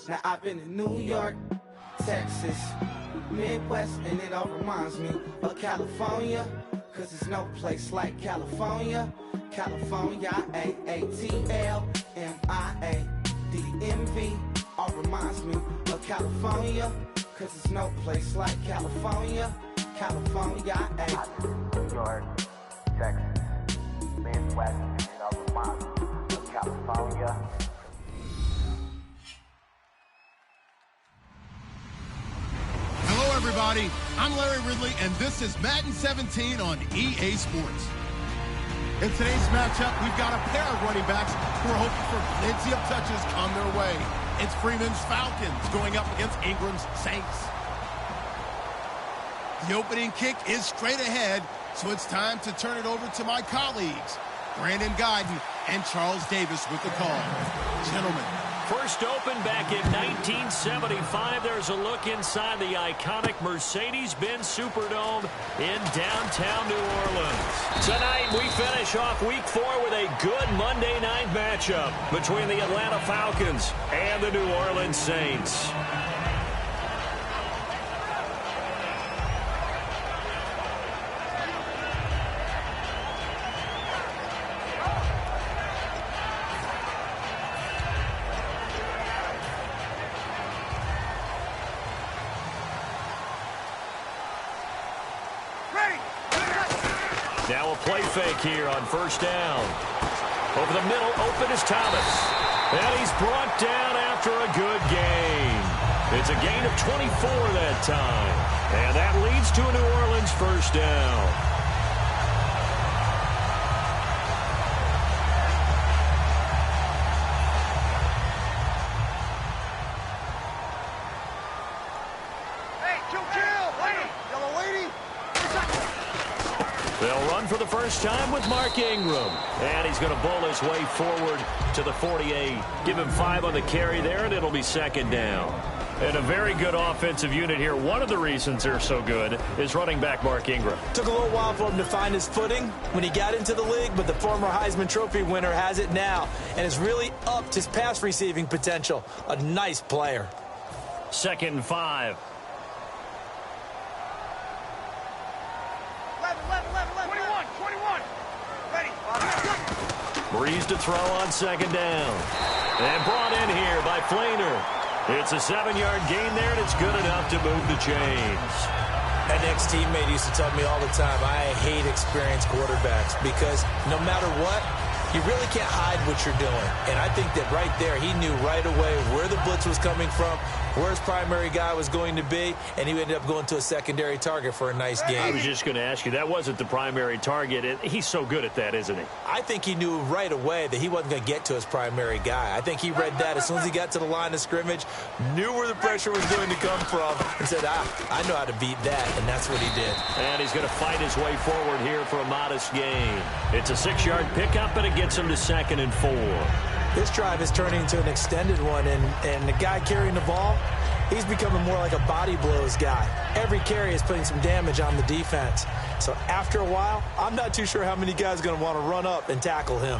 Now I've been in New York, Texas, Midwest, and it all reminds me of California, cause there's no place like California. California, AATLMIADMV, all reminds me of California, cause there's no place like California. California, New York, Texas, Midwest, and it all reminds me of California. Hello, everybody. I'm Larry Ridley, and this is Madden 17 on EA Sports. In today's matchup, we've got a pair of running backs who are hoping for plenty of touches come their way. It's Freeman's Falcons going up against Ingram's Saints. The opening kick is straight ahead, so it's time to turn it over to my colleagues, Brandon Guyton and Charles Davis with the call. Gentlemen. First opened back in 1975. There's a look inside the iconic Mercedes-Benz Superdome in downtown New Orleans. Tonight, we finish off Week 4 with a good Monday night matchup between the Atlanta Falcons and the New Orleans Saints. Now a play fake here on first down. Over the middle, open is Thomas. And he's brought down after a good gain. It's a gain of 24 that time. And that leads to a New Orleans first down. They'll run for the first time with Mark Ingram. And he's going to bowl his way forward to the 48. Give him 5 on the carry there, and it'll be second down. And a very good offensive unit here. One of the reasons they're so good is running back Mark Ingram. Took a little while for him to find his footing when he got into the league, but the former Heisman Trophy winner has it now and has really upped his pass receiving potential. A nice player. 2nd and 5. Breeze to throw on second down. And brought in here by Flainer. It's a 7-yard gain there, and it's good enough to move the chains. An ex-teammate used to tell me all the time, I hate experienced quarterbacks because no matter what, you really can't hide what you're doing. And I think that right there, he knew right away where the blitz was coming from, where his primary guy was going to be, and he ended up going to a secondary target for a nice game. I was just going to ask you, that wasn't the primary target. He's so good at that, isn't he? I think he knew right away that he wasn't going to get to his primary guy. I think he read that as soon as he got to the line of scrimmage, knew where the pressure was going to come from, and said, I know how to beat that, and that's what he did. And he's going to fight his way forward here for a modest gain. It's a 6-yard pickup, and it gets him to 2nd and 4. This drive is turning into an extended one, and the guy carrying the ball, he's becoming more like a body blows guy. Every carry is putting some damage on the defense. So after a while, I'm not too sure how many guys are going to want to run up and tackle him.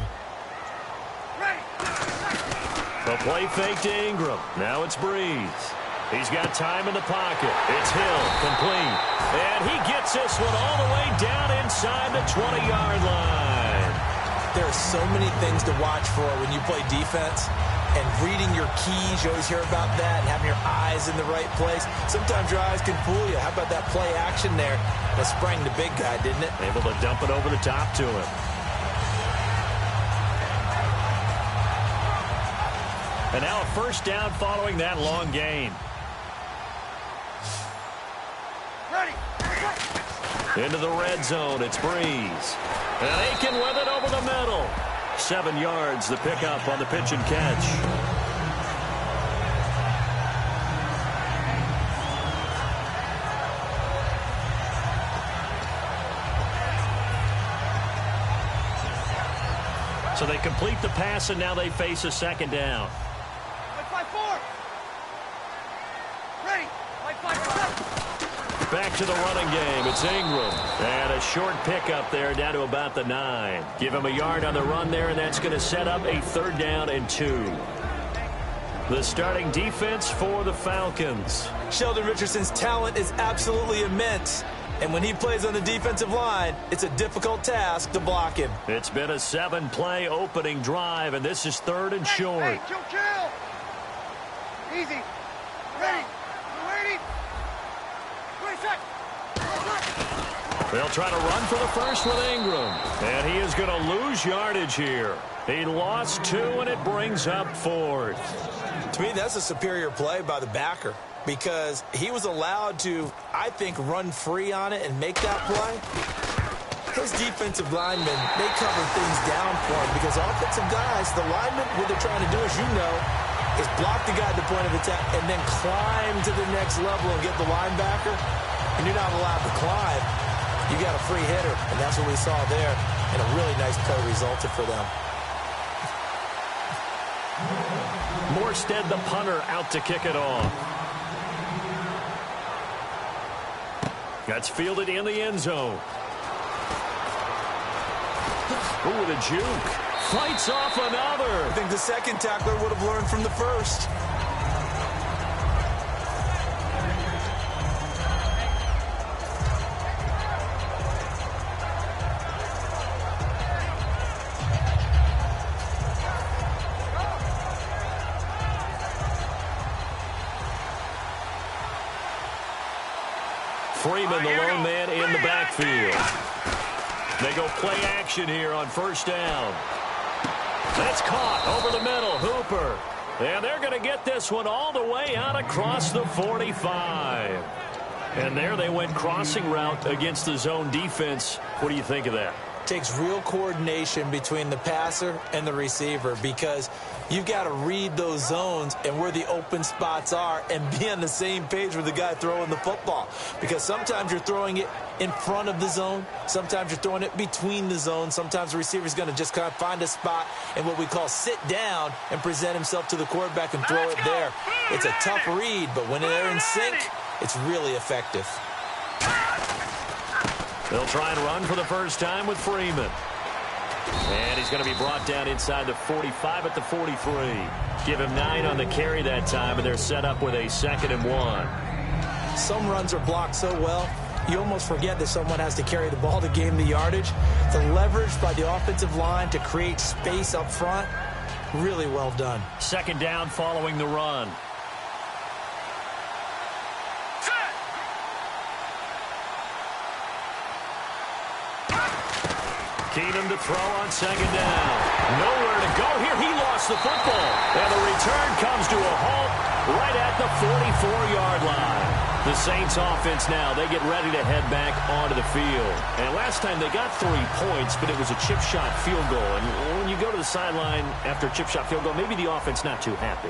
The play fake to Ingram. Now it's Breeze. He's got time in the pocket. It's Hill, complete. And he gets this one all the way down inside the 20-yard line. There are so many things to watch for when you play defense. And reading your keys, you always hear about that, and having your eyes in the right place. Sometimes your eyes can fool you. How about that play action there? That sprang the big guy, didn't it? Able to dump it over the top to him. And now a first down following that long gain. Into the red zone, it's Breeze. And Aiken with it over the middle. 7 yards, the pickup on the pitch and catch. So they complete the pass, and now they face a second down. Back to the running game. It's Ingram. And a short pickup there down to about the 9. Give him a yard on the run there, and that's going to set up a 3rd down and 2. the starting defense for the Falcons. Sheldon Richardson's talent is absolutely immense. And when he plays on the defensive line, it's a difficult task to block him. It's been a 7-play opening drive, and this is 3rd and short. Hey, chill. Easy. Ready. Ready. 20 seconds. They'll try to run for the first with Ingram. And he is going to lose yardage here. He lost 2, and it brings up 4th. To me, that's a superior play by the backer because he was allowed to, I think, run free on it and make that play. His defensive linemen, they cover things down for him because offensive guys, the linemen, what they're trying to do, as you know, is block the guy at the point of attack and then climb to the next level and get the linebacker. And you're not allowed to climb. You got a free hitter, and that's what we saw there. And a really nice play resulted for them. Morstead, the punter, out to kick it off. That's fielded in the end zone. Ooh, with a juke. Fights off another. I think the second tackler would have learned from the first. Freeman, the lone man in the backfield. They go play action here on 1st down. That's caught over the middle. Hooper. And they're going to get this one all the way out across the 45. And there they went crossing route against the zone defense. What do you think of that? Takes real coordination between the passer and the receiver because you've got to read those zones and where the open spots are and be on the same page with the guy throwing the football. Because sometimes you're throwing it in front of the zone. Sometimes you're throwing it between the zones. Sometimes the receiver's going to just kind of find a spot and what we call sit down and present himself to the quarterback and throw it there. It's a tough read, but when they're in sync, it's really effective. They'll try and run for the first time with Freeman. And he's going to be brought down inside the 45 at the 43. Give him 9 on the carry that time, and they're set up with a 2nd and 1. Some runs are blocked so well, you almost forget that someone has to carry the ball to gain the yardage. The leverage by the offensive line to create space up front, really well done. 2nd down following the run. Keenum to throw on 2nd down. Nowhere to go here. He lost the football. And the return comes to a halt right at the 44-yard line. The Saints offense now, they get ready to head back onto the field. And last time they got 3 points, but it was a chip shot field goal. And when you go to the sideline after a chip shot field goal, maybe the offense not too happy.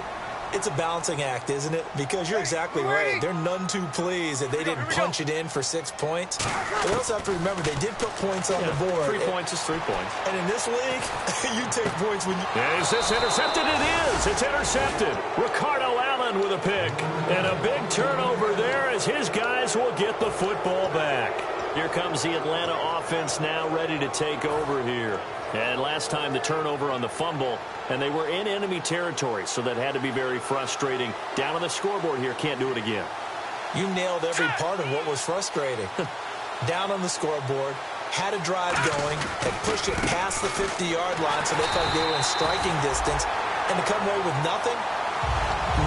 It's a balancing act, isn't it? Because you're exactly right. They're none too pleased that they didn't punch it in for 6 points. But they also have to remember they did put points on the board. 3 points is 3 points. And in this league, you take points when you... Is this intercepted? It is. It's intercepted. Ricardo Allen with a pick. And a big turnover there as his guys will get the football back. Here comes the Atlanta offense now ready to take over here. And last time the turnover on the fumble, and they were in enemy territory, so that had to be very frustrating. Down on the scoreboard here, can't do it again. You nailed every part of what was frustrating. Down on the scoreboard, had a drive going, had pushed it past the 50-yard line, so they felt they were in striking distance, and to come away with nothing,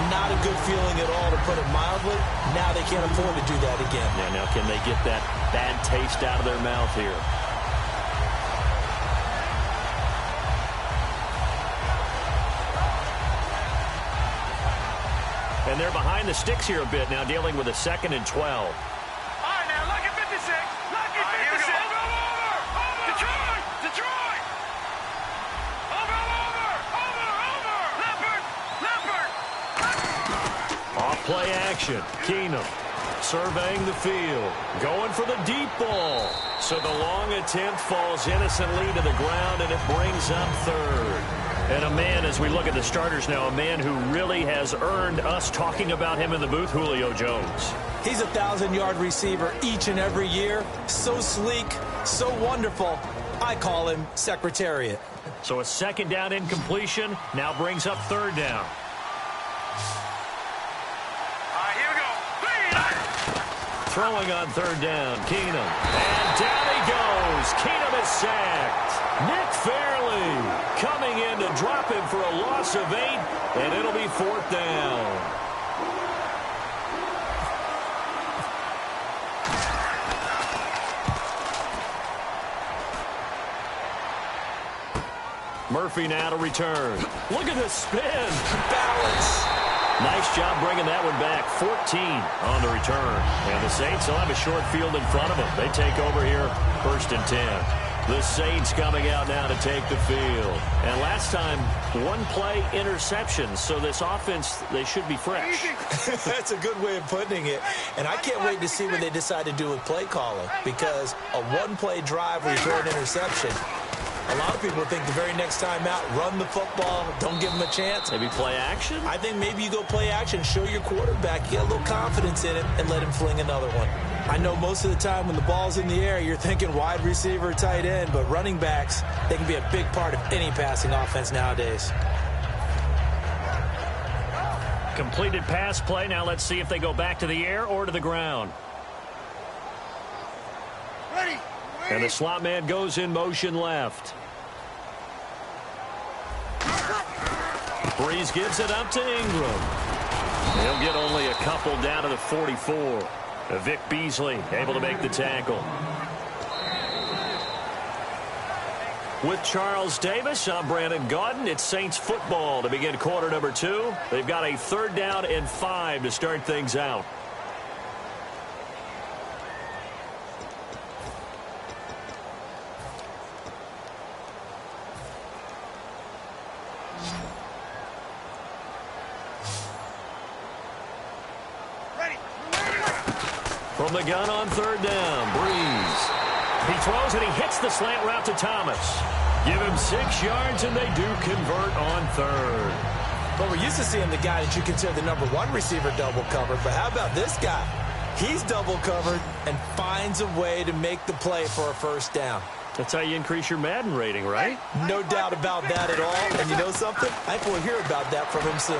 not a good feeling at all, to put it mildly. Now they can't afford to do that again. Yeah, now can they get that bad taste out of their mouth here? And they're behind the sticks here a bit now, dealing with a 2nd and 12. All right, now, lucky 56. Lucky 56. Over. Detroit. Over. Leopard. Off play action. Keenum surveying the field. Going for the deep ball. So the long attempt falls innocently to the ground, and it brings up 3rd. And a man, as we look at the starters now, a man who really has earned us talking about him in the booth, Julio Jones. He's a 1,000-yard receiver each and every year. So sleek, so wonderful. I call him Secretariat. So a 2nd down incompletion now brings up 3rd down. Here we go. Throwing on third down, Keenum. And down he goes. Keenum is sacked. Nick Fairley coming in to drop him for a loss of 8, and it'll be 4th down. Murphy now to return. Look at the spin. Balance. Nice job bringing that one back. 14 on the return. And the Saints will have a short field in front of them. They take over here, 1st and 10. The Saints coming out now to take the field. And last time, 1-play interception. So this offense, they should be fresh. That's a good way of putting it. And I can't wait to see what they decide to do with play calling. Because a 1-play drive where you throw an interception, a lot of people think the very next time out, run the football, don't give him a chance. Maybe play action? I think maybe you go play action, show your quarterback, you get a little confidence in him, and let him fling another one. I know most of the time when the ball's in the air, you're thinking wide receiver, tight end, but running backs, they can be a big part of any passing offense nowadays. Completed pass play. Now let's see if they go back to the air or to the ground. Ready. And the slot man goes in motion left. Breeze gives it up to Ingram. He'll get only a couple down to the 44. Vic Beasley able to make the tackle. With Charles Davis, I'm Brandon Gaudin. It's Saints football to begin quarter number 2. They've got a 3rd down and 5 to start things out. From the gun on 3rd down, Breeze. He throws and he hits the slant route to Thomas. Give him 6 yards and they do convert on 3rd. Well, we're used to seeing the guy that you consider the number 1 receiver double covered, but how about this guy? He's double covered and finds a way to make the play for a 1st down. That's how you increase your Madden rating, right? No doubt about that at all. And you know something? I think we'll hear about that from him soon.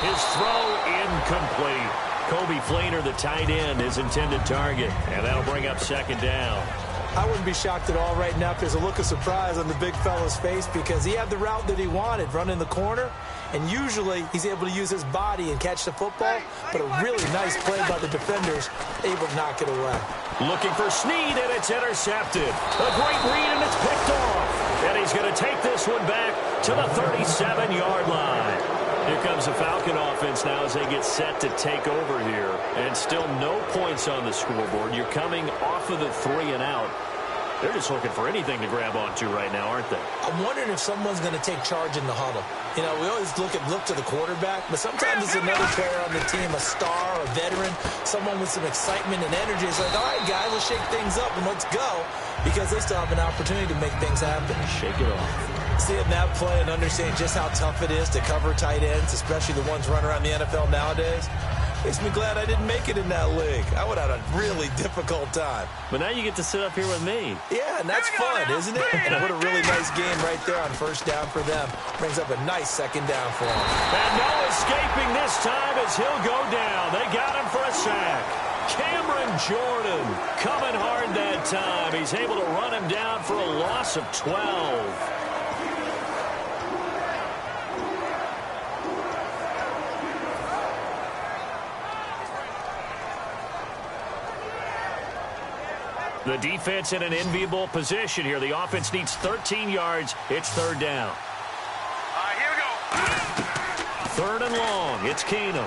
His throw incomplete. Kobe Fleener, the tight end, his intended target. And that'll bring up 2nd down. I wouldn't be shocked at all right now if there's a look of surprise on the big fella's face because he had the route that he wanted, running the corner. And usually he's able to use his body and catch the football. But a really nice play by the defenders, able to knock it away. Looking for Snead, and it's intercepted. A great read, and it's picked off. And he's going to take this one back to the 37-yard line. Here comes the Falcon offense now as they get set to take over here. And still no points on the scoreboard. You're coming off of the 3 and out. They're just looking for anything to grab onto right now, aren't they? I'm wondering if someone's going to take charge in the huddle. You know, we always look to the quarterback, but sometimes it's another player on the team, a star, a veteran, someone with some excitement and energy. It's like, all right, guys, let's shake things up and let's go, because they still have an opportunity to make things happen. Shake it off. Seeing that play and understanding just how tough it is to cover tight ends, especially the ones running around the NFL nowadays, makes me glad I didn't make it in that league. I would have had a really difficult time. But now you get to sit up here with me. Yeah, and that's fun, isn't it? And what a really nice game right there on 1st down for them. Brings up a nice 2nd down for them. And no escaping this time as he'll go down. They got him for a sack. Cameron Jordan coming hard that time. He's able to run him down for a loss of 12. The defense in an enviable position here. The offense needs 13 yards. It's 3rd down. Here we go. 3rd and long. It's Keenum.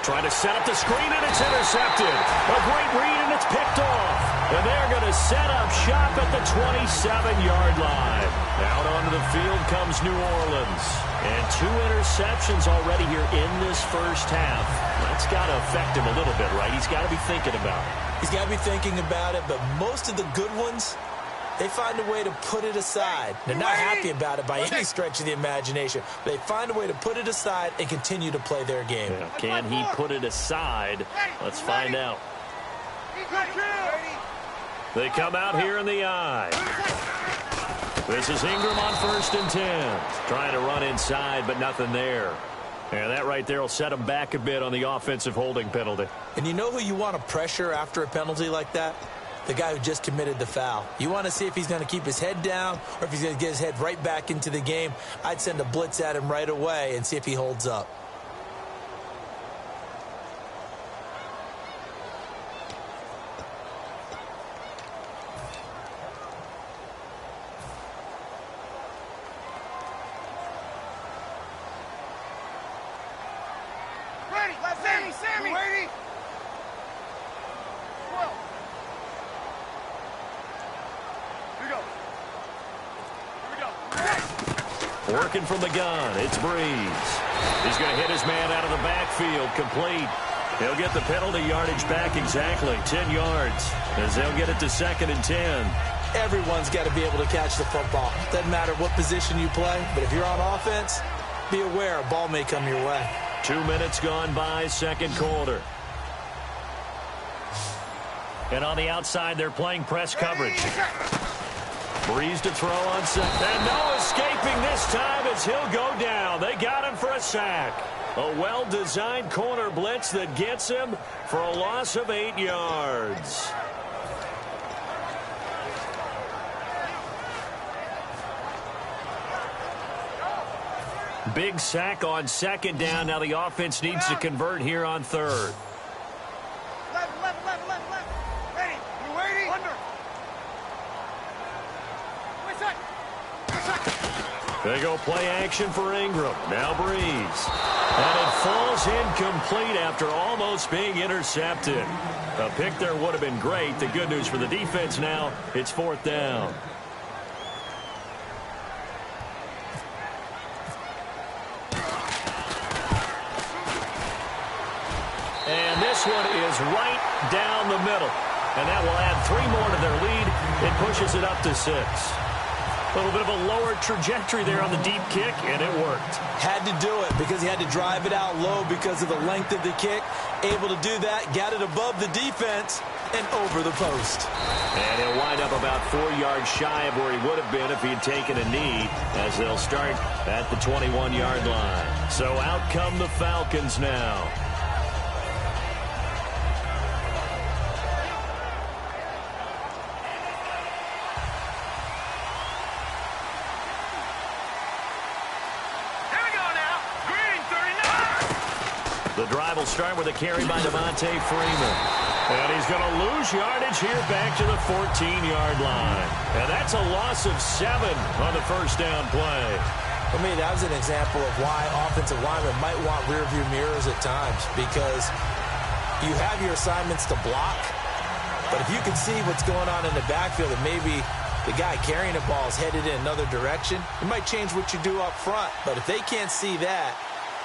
Trying to set up the screen, and it's intercepted. A great read, and it's picked off. And they're going to set up shop at the 27-yard line. Out onto the field comes New Orleans. And 2 interceptions already here in this 1st half. That's got to affect him a little bit, right? He's got to be thinking about it. He's got to be thinking about it, but most of the good ones, they find a way to put it aside. They're not happy about it by any stretch of the imagination. They find a way to put it aside and continue to play their game. Yeah, can he put it aside? Let's find out. They come out here in the eye. This is Ingram on 1st and 10. Trying to run inside, but nothing there. And that right right there will set them back a bit on the offensive holding penalty. And you know who you want to pressure after a penalty like that? The guy who just committed the foul. You want to see if he's going to keep his head down or if he's going to get his head right back into the game. I'd send a blitz at him right away and see if he holds up. Working from the gun, it's Breeze. He's going to hit his man out of the backfield, complete. He'll get the penalty yardage back exactly, 10 yards, as they'll get it to 2nd and 10. Everyone's got to be able to catch the football. Doesn't matter what position you play, but if you're on offense, be aware a ball may come your way. 2 minutes gone by, second quarter. And on the outside, they're playing press coverage. Breeze to throw on second. And no escaping this time as he'll go down. They got him for a sack. A well-designed corner blitz that gets him for a loss of 8 yards. Big sack on second down. Now the offense needs to convert here on third. Ready. You waiting? Under. They go play action for Ingram. Now Breeze. And it falls incomplete after almost being intercepted. A pick there would have been great. The good news for the defense now, it's 4th down. And this one is right down the middle. And that will add 3 more to their lead. It pushes it up to 6. A little bit of a lower trajectory there on the deep kick, and it worked. Had to do it because he had to drive it out low because of the length of the kick. Able to do that, got it above the defense, and over the post. And he'll wind up about 4 yards shy of where he would have been if he had taken a knee, as they'll start at the 21-yard line. So out come the Falcons now. The drive will start with a carry by Devontae Freeman. And he's going to lose yardage here back to the 14-yard line. And that's a loss of 7 on the first down play. For me, that was an example of why offensive linemen might want rearview mirrors at times, because you have your assignments to block, but if you can see what's going on in the backfield and maybe the guy carrying the ball is headed in another direction, it might change what you do up front. But if they can't see that,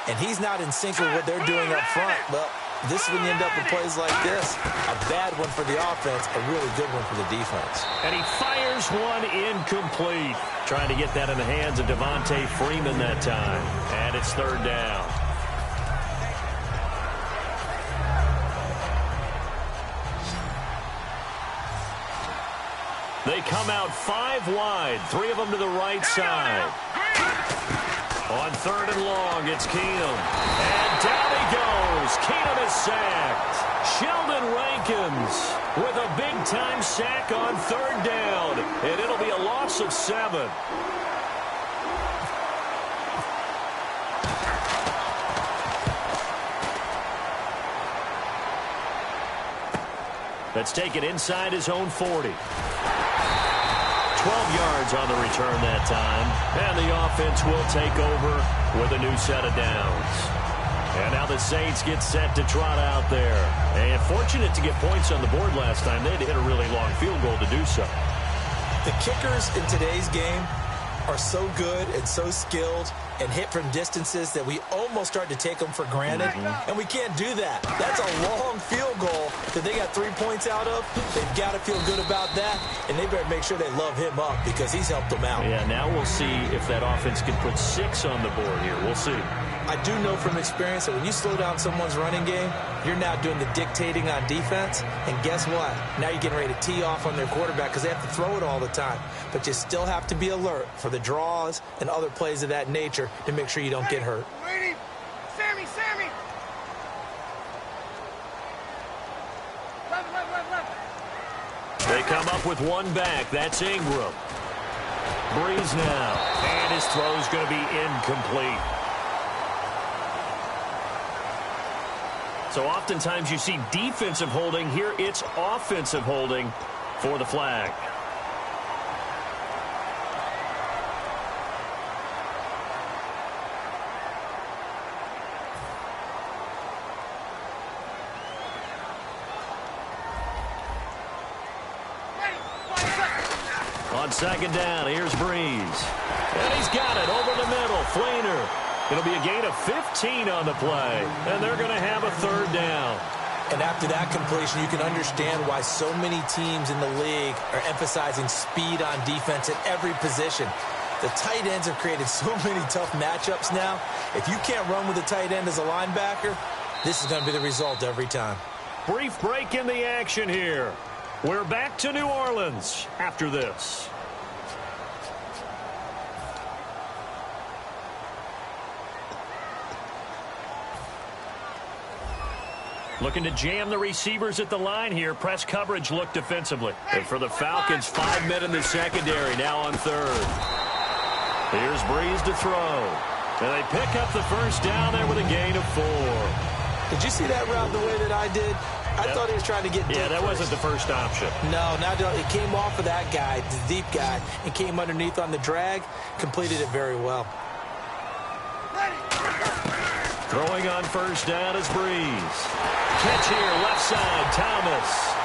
and he's not in sync with what they're doing up front, well, this is when you end up with plays like this. A bad one for the offense, a really good one for the defense. And he fires one incomplete. Trying to get that in the hands of Devontae Freeman that time. And it's 3rd down. They come out 5 wide, 3 of them to the right side. On 3rd and long, it's Keenum. And down he goes. Keenum is sacked. Sheldon Rankins with a big-time sack on 3rd down. And it'll be a loss of 7. That's taken inside his own 40. 12 yards on the return that time. And the offense will take over with a new set of downs. And now the Saints get set to trot out there. And fortunate to get points on the board last time. They had to hit a really long field goal to do so. The kickers in today's game are so good and so skilled and hit from distances that we almost start to take them for granted. And we can't do that. That's a long field goal that they got 3 points out of. They've got to feel good about that, and they better make sure they love him up because he's helped them out. Yeah, now we'll see if that offense can put 6 on the board here. We'll see. I do know from experience that when you slow down someone's running game, you're now doing the dictating on defense. And guess what? Now you're getting ready to tee off on their quarterback because they have to throw it all the time. But you still have to be alert for the draws and other plays of that nature to make sure you don't get hurt. Sammy! They come up with one back. That's Ingram. Breeze now. And his throw's going to be incomplete. So oftentimes you see defensive holding. Here it's offensive holding for the flag. On second down, here's Breeze. And he's got it over the middle. Fleener. It'll be a gain of 15 on the play. And they're going to have a third down. And after that completion, you can understand why so many teams in the league are emphasizing speed on defense at every position. The tight ends have created so many tough matchups now. If you can't run with a tight end as a linebacker, this is going to be the result every time. Brief break in the action here. We're back to New Orleans after this. Looking to jam the receivers at the line here. Press coverage look defensively. And for the Falcons, 5 men in the secondary now on third. Here's Breeze to throw. And they pick up the first down there with a gain of 4. Did you see that route the way that I did? I thought he was trying to get deep. Yeah, that wasn't the first option. No, it came off of that guy, the deep guy, and came underneath on the drag. Completed it very well. Throwing on first down is Breeze. Catch here, left side, Thomas.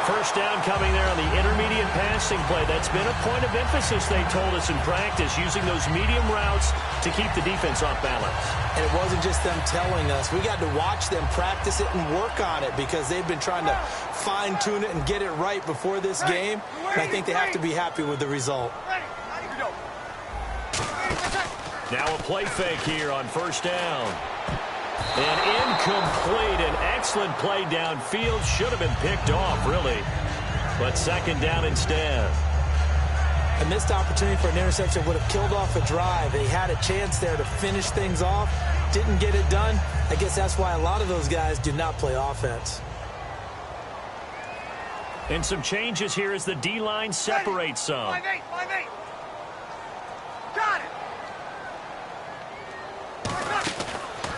First down coming there on the intermediate passing play. That's been a point of emphasis, they told us in practice, using those medium routes to keep the defense off balance. And it wasn't just them telling us. We got to watch them practice it and work on it because they've been trying to fine-tune it and get it right before this game. And I think they have to be happy with the result. Now a play fake here on first down. And incomplete. An excellent play downfield. Should have been picked off, really. But second down instead. A missed opportunity for an interception would have killed off a drive. They had a chance there to finish things off. Didn't get it done. I guess that's why a lot of those guys do not play offense. And some changes here as the D-line separates some. 5-8. Got it.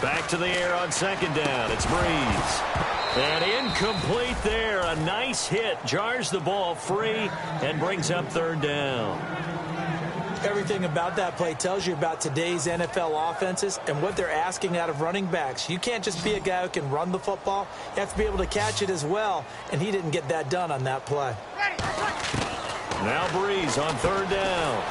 Back to the air on second down. It's Breeze. And incomplete there. A nice hit. Jars the ball free and brings up third down. Everything about that play tells you about today's NFL offenses and what they're asking out of running backs. You can't just be a guy who can run the football. You have to be able to catch it as well, and he didn't get that done on that play. Now Breeze on third down.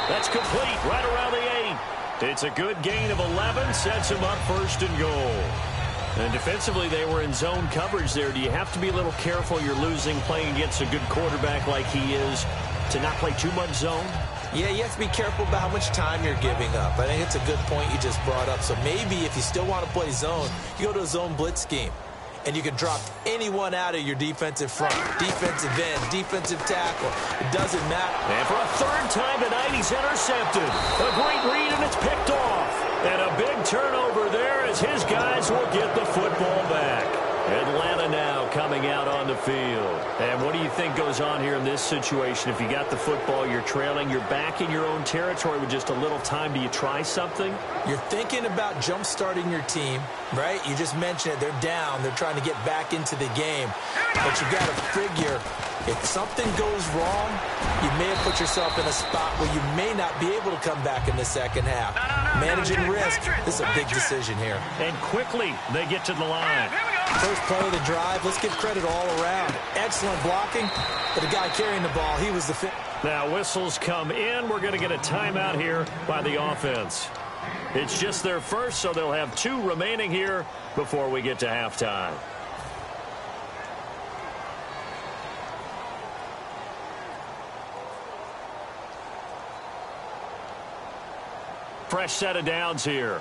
That's complete right around the 8. It's a good gain of 11, sets him up first and goal. And defensively, they were in zone coverage there. Do you have to be a little careful you're losing playing against a good quarterback like he is to not play too much zone? Yeah, you have to be careful about how much time you're giving up. I think it's a good point you just brought up. So maybe if you still want to play zone, you go to a zone blitz scheme. And you can drop anyone out of your defensive front, defensive end, defensive tackle. It doesn't matter. And for a third time tonight, he's intercepted. A great read, and it's picked off. And a big turnover there as his guys will get the football back. Atlanta now coming out on the field. And what do you think goes on here in this situation? If you got the football, you're trailing, you're back in your own territory with just a little time. Do you try something? You're thinking about jump-starting your team, right? You just mentioned it. They're down. They're trying to get back into the game. But you've got to figure if something goes wrong, you may have put yourself in a spot where you may not be able to come back in the second half. Managing risk, this is a big decision here. And quickly, they get to the line. First play of the drive, let's give credit all around. Excellent blocking, but the guy carrying the ball, he was the fit. Now whistles come in. We're going to get a timeout here by the offense. It's just their first, so they'll have 2 remaining here before we get to halftime. Fresh set of downs here.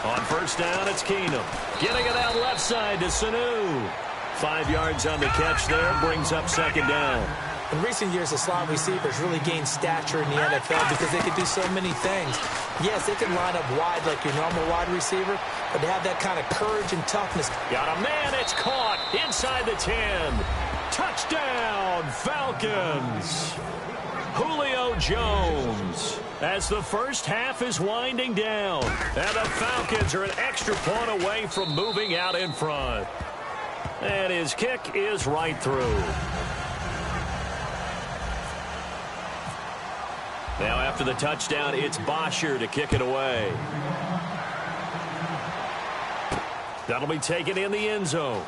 On first down, it's Keenum. Getting it out left side to Sanu. 5 yards on the catch there, brings up second down. In recent years, the slot receivers really gained stature in the NFL because they could do so many things. Yes, they can line up wide like your normal wide receiver, but to have that kind of courage and toughness. Got a man, it's caught inside the 10. Touchdown, Falcons. Julio Jones, as the first half is winding down, and the Falcons are an extra point away from moving out in front. And his kick is right through. Now after the touchdown, it's Bosher to kick it away. That'll be taken in the end zone.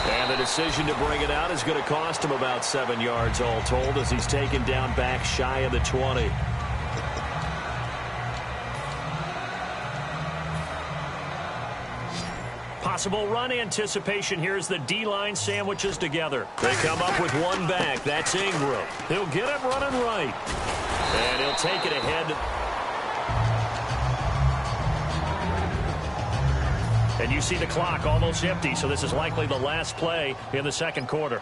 And the decision to bring it out is going to cost him about 7 yards all told as he's taken down back shy of the 20. Possible run anticipation here as the D-line sandwiches together. They come up with one back. That's Ingram. He'll get it running right. And he'll take it ahead. And you see the clock almost empty, so this is likely the last play in the second quarter.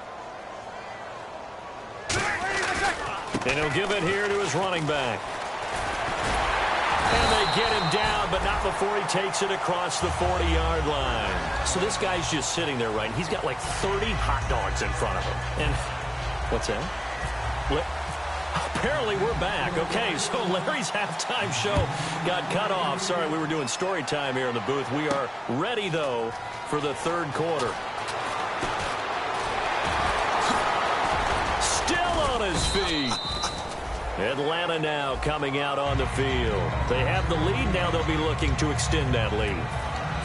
And he'll give it here to his running back. And they get him down, but not before he takes it across the 40-yard line. So this guy's just sitting there, right? He's got like 30 hot dogs in front of him. And what's that? Apparently we're back. Okay, so Larry's halftime show got cut off. Sorry, we were doing story time here in the booth. We are ready, though, for the third quarter. Still on his feet. Atlanta now coming out on the field. They have the lead. Now they'll be looking to extend that lead.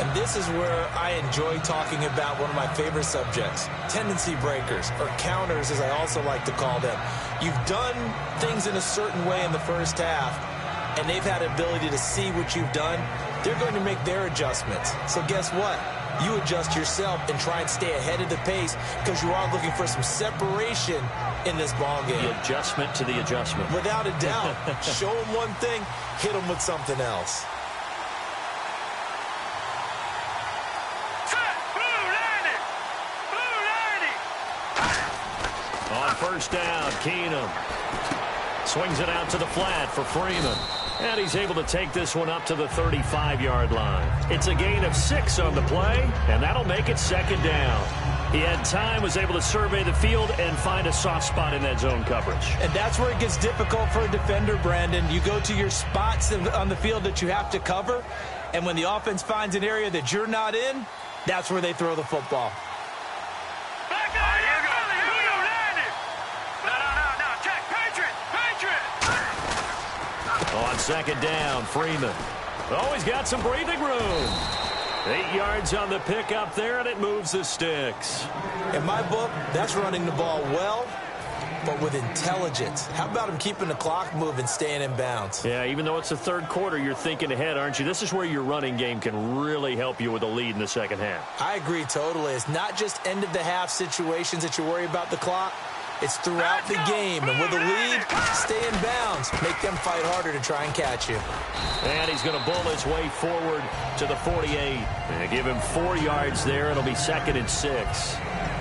And this is where I enjoy talking about one of my favorite subjects, tendency breakers, or counters as I also like to call them. You've done things in a certain way in the first half, and they've had the ability to see what you've done. They're going to make their adjustments. So guess what? You adjust yourself and try and stay ahead of the pace because you are looking for some separation in this ball game. The adjustment to the adjustment. Without a doubt. Show them one thing, hit them with something else. On first down, Keenum swings it out to the flat for Freeman. And he's able to take this one up to the 35-yard line. It's a gain of 6 on the play, and that'll make it second down. He had time, was able to survey the field and find a soft spot in that zone coverage. And that's where it gets difficult for a defender, Brandon. You go to your spots on the field that you have to cover, and when the offense finds an area that you're not in, that's where they throw the football. On second down, Freeman. Oh, he's got some breathing room. 8 yards on the pickup there, and it moves the sticks. In my book, that's running the ball well, but with intelligence. How about him keeping the clock moving, staying in bounds? Yeah, even though it's the third quarter, you're thinking ahead, aren't you? This is where your running game can really help you with a lead in the second half. I agree totally. It's not just end-of-the-half situations that you worry about the clock. It's throughout the game, and with a lead, stay in bounds. Make them fight harder to try and catch you. And he's going to bull his way forward to the 48. And give him 4 yards there. It'll be second and 6.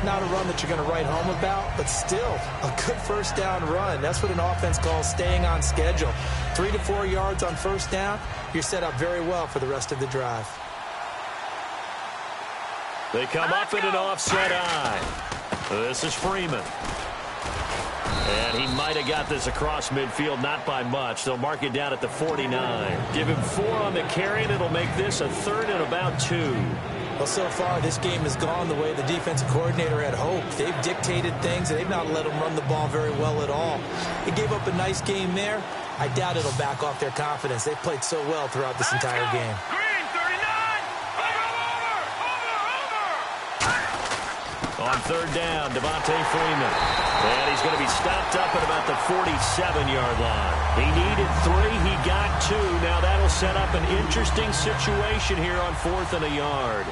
Not a run that you're going to write home about, but still a good first down run. That's what an offense calls staying on schedule. 3 to 4 yards on first down, you're set up very well for the rest of the drive. They come up in an offset eye. This is Freeman. And he might have got this across midfield, not by much. They'll mark it down at the 49. Give him 4 on the carry, and it'll make this a third and about 2. Well, so far, this game has gone the way the defensive coordinator had hoped. They've dictated things, and they've not let them run the ball very well at all. They gave up a nice game there. I doubt it'll back off their confidence. They've played so well throughout this entire game. On third down, Devontae Freeman. And he's going to be stopped up at about the 47-yard line. He needed 3. He got 2. Now that'll set up an interesting situation here on 4th and a yard.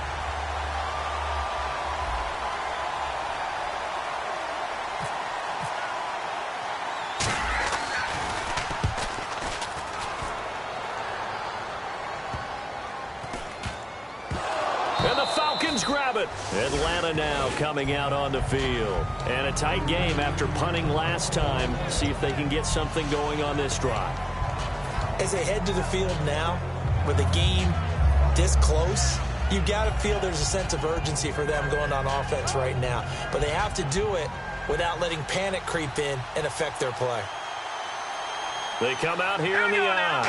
And the Falcons grab it. Atlanta now coming out on the field. And a tight game after punting last time. See if they can get something going on this drive. As they head to the field now, with the game this close, you've got to feel there's a sense of urgency for them going on offense right now. But they have to do it without letting panic creep in and affect their play. They come out here in the eye.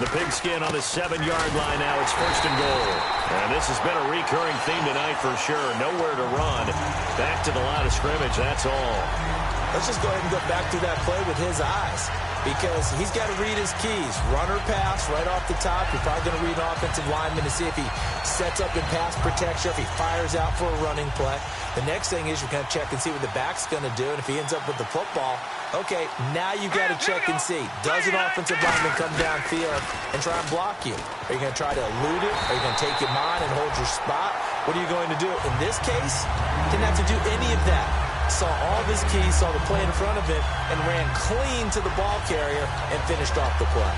The pigskin on the 7-yard line now. It's 1st and goal. And this has been a recurring theme tonight for sure. Nowhere to run. Back to the line of scrimmage, that's all. Let's just go ahead and go back to that play with his eyes, because he's got to read his keys. Run or pass right off the top. You're probably going to read an offensive lineman to see if he sets up in pass protection, if he fires out for a running play. The next thing is you're going to check and see what the back's going to do, and if he ends up with the football, okay, now you've got to check and see. Does an offensive lineman come downfield and try and block you? Are you going to try to elude it? Are you going to take him on and hold your spot? What are you going to do? In this case, didn't have to do any of that. Saw all of his keys, saw the play in front of him, and ran clean to the ball carrier and finished off the play.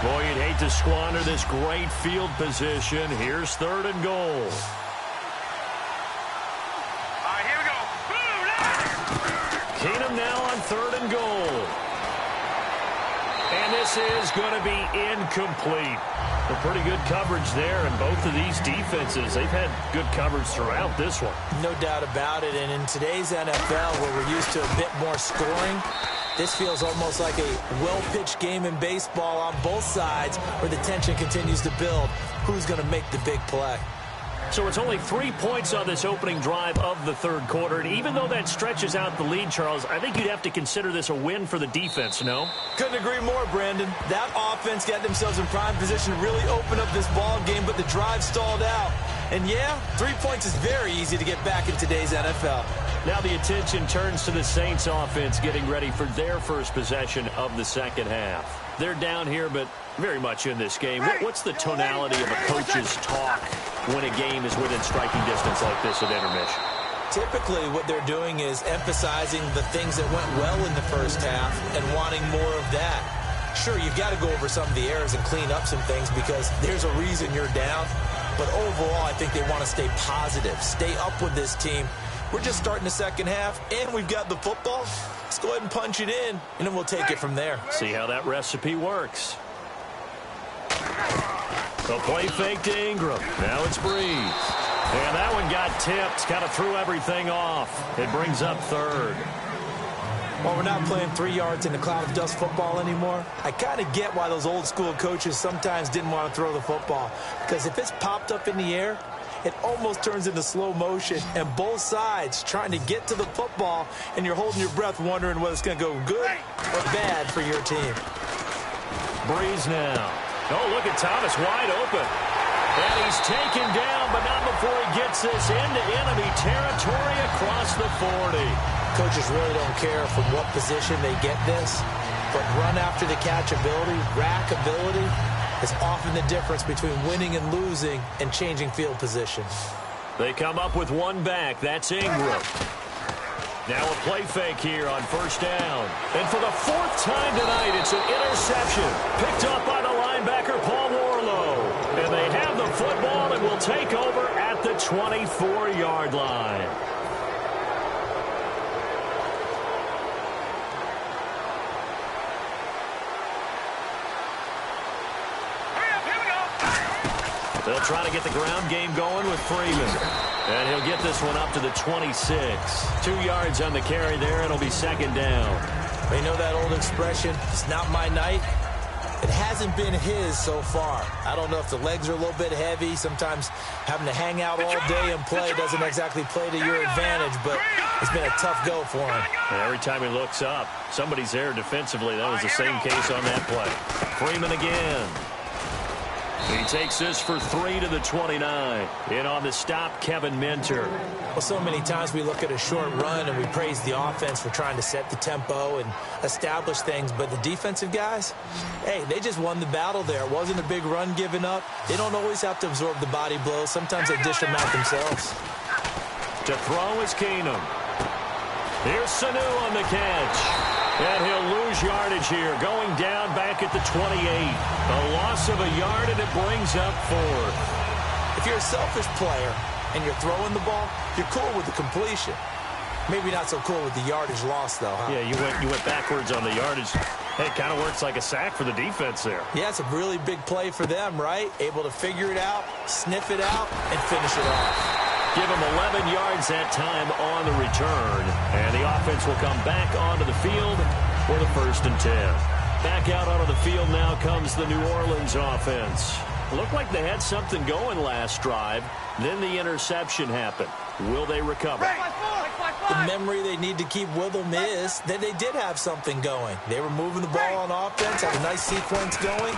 Boy, you'd hate to squander this great field position. Here's 3rd and goal. All right, here we go. Keenum now on 3rd and goal. And this is going to be incomplete. A pretty good coverage there, and both of these defenses, they've had good coverage throughout this one. No doubt about it, and in today's NFL, where we're used to a bit more scoring, this feels almost like a well-pitched game in baseball on both sides, where the tension continues to build. Who's going to make the big play? So it's only 3 points on this opening drive of the 3rd quarter. And even though that stretches out the lead, Charles, I think you'd have to consider this a win for the defense, no? Couldn't agree more, Brandon. That offense got themselves in prime position to really open up this ball game, but the drive stalled out. And yeah, 3 points is very easy to get back in today's NFL. Now the attention turns to the Saints offense getting ready for their first possession of the second half. They're down here, but very much in this game. What's the tonality of a coach's talk when a game is within striking distance like this at intermission? Typically, what they're doing is emphasizing the things that went well in the first half and wanting more of that. Sure, you've got to go over some of the errors and clean up some things because there's a reason you're down. But overall, I think they want to stay positive, stay up with this team. We're just starting the second half, and we've got the football. Let's go ahead and punch it in, and then we'll take it from there. See how that recipe works. The play fake to Ingram. Now it's Breeze. And that one got tipped. Kind of threw everything off. It brings up 3rd. While we're not playing 3 yards in the cloud of dust football anymore, I kind of get why those old school coaches sometimes didn't want to throw the football. Because if it's popped up in the air, it almost turns into slow motion, and both sides trying to get to the football, and you're holding your breath wondering whether it's going to go good or bad for your team. Breeze now. Oh, look at Thomas wide open. And he's taken down, but not before he gets this into enemy territory across the 40. Coaches really don't care from what position they get this, but run after the catch ability, rack ability, is often the difference between winning and losing and changing field position. They come up with one back. That's Ingram. Now a play fake here on 1st down. And for the 4th time tonight, it's an interception. Picked up by the linebacker, Paul Warlow. And they have the football and will take over at the 24-yard line. They'll try to get the ground game going with Freeman. And he'll get this one up to the 26. 2 yards on the carry there. It'll be 2nd down. You know that old expression, it's not my night? It hasn't been his so far. I don't know if the legs are a little bit heavy. Sometimes having to hang out all day and play doesn't exactly play to your advantage, but it's been a tough go for him. And every time he looks up, somebody's there defensively. That was the same case on that play. Freeman again. He takes this for 3 to the 29. In on the stop, Kevin Minter. Well, so many times we look at a short run and we praise the offense for trying to set the tempo and establish things, but the defensive guys, hey, they just won the battle there. It wasn't a big run given up. They don't always have to absorb the body blows. Sometimes they dish them out themselves. To throw is Keenum. Here's Sanu on the catch. And he'll lose yardage here, going down back at the 28. A loss of a yard, and it brings up 4th. If you're a selfish player and you're throwing the ball, you're cool with the completion. Maybe not so cool with the yardage loss, though, huh? Yeah, you went backwards on the yardage. Hey, it kind of works like a sack for the defense there. Yeah, it's a really big play for them, right? Able to figure it out, sniff it out, and finish it off. Give him 11 yards that time on the return. And the offense will come back onto the field for the 1st and 10. Back out onto the field now comes the New Orleans offense. Looked like they had something going last drive. Then the interception happened. Will they recover? The memory they need to keep with them is that they did have something going. They were moving the ball on offense, had a nice sequence going.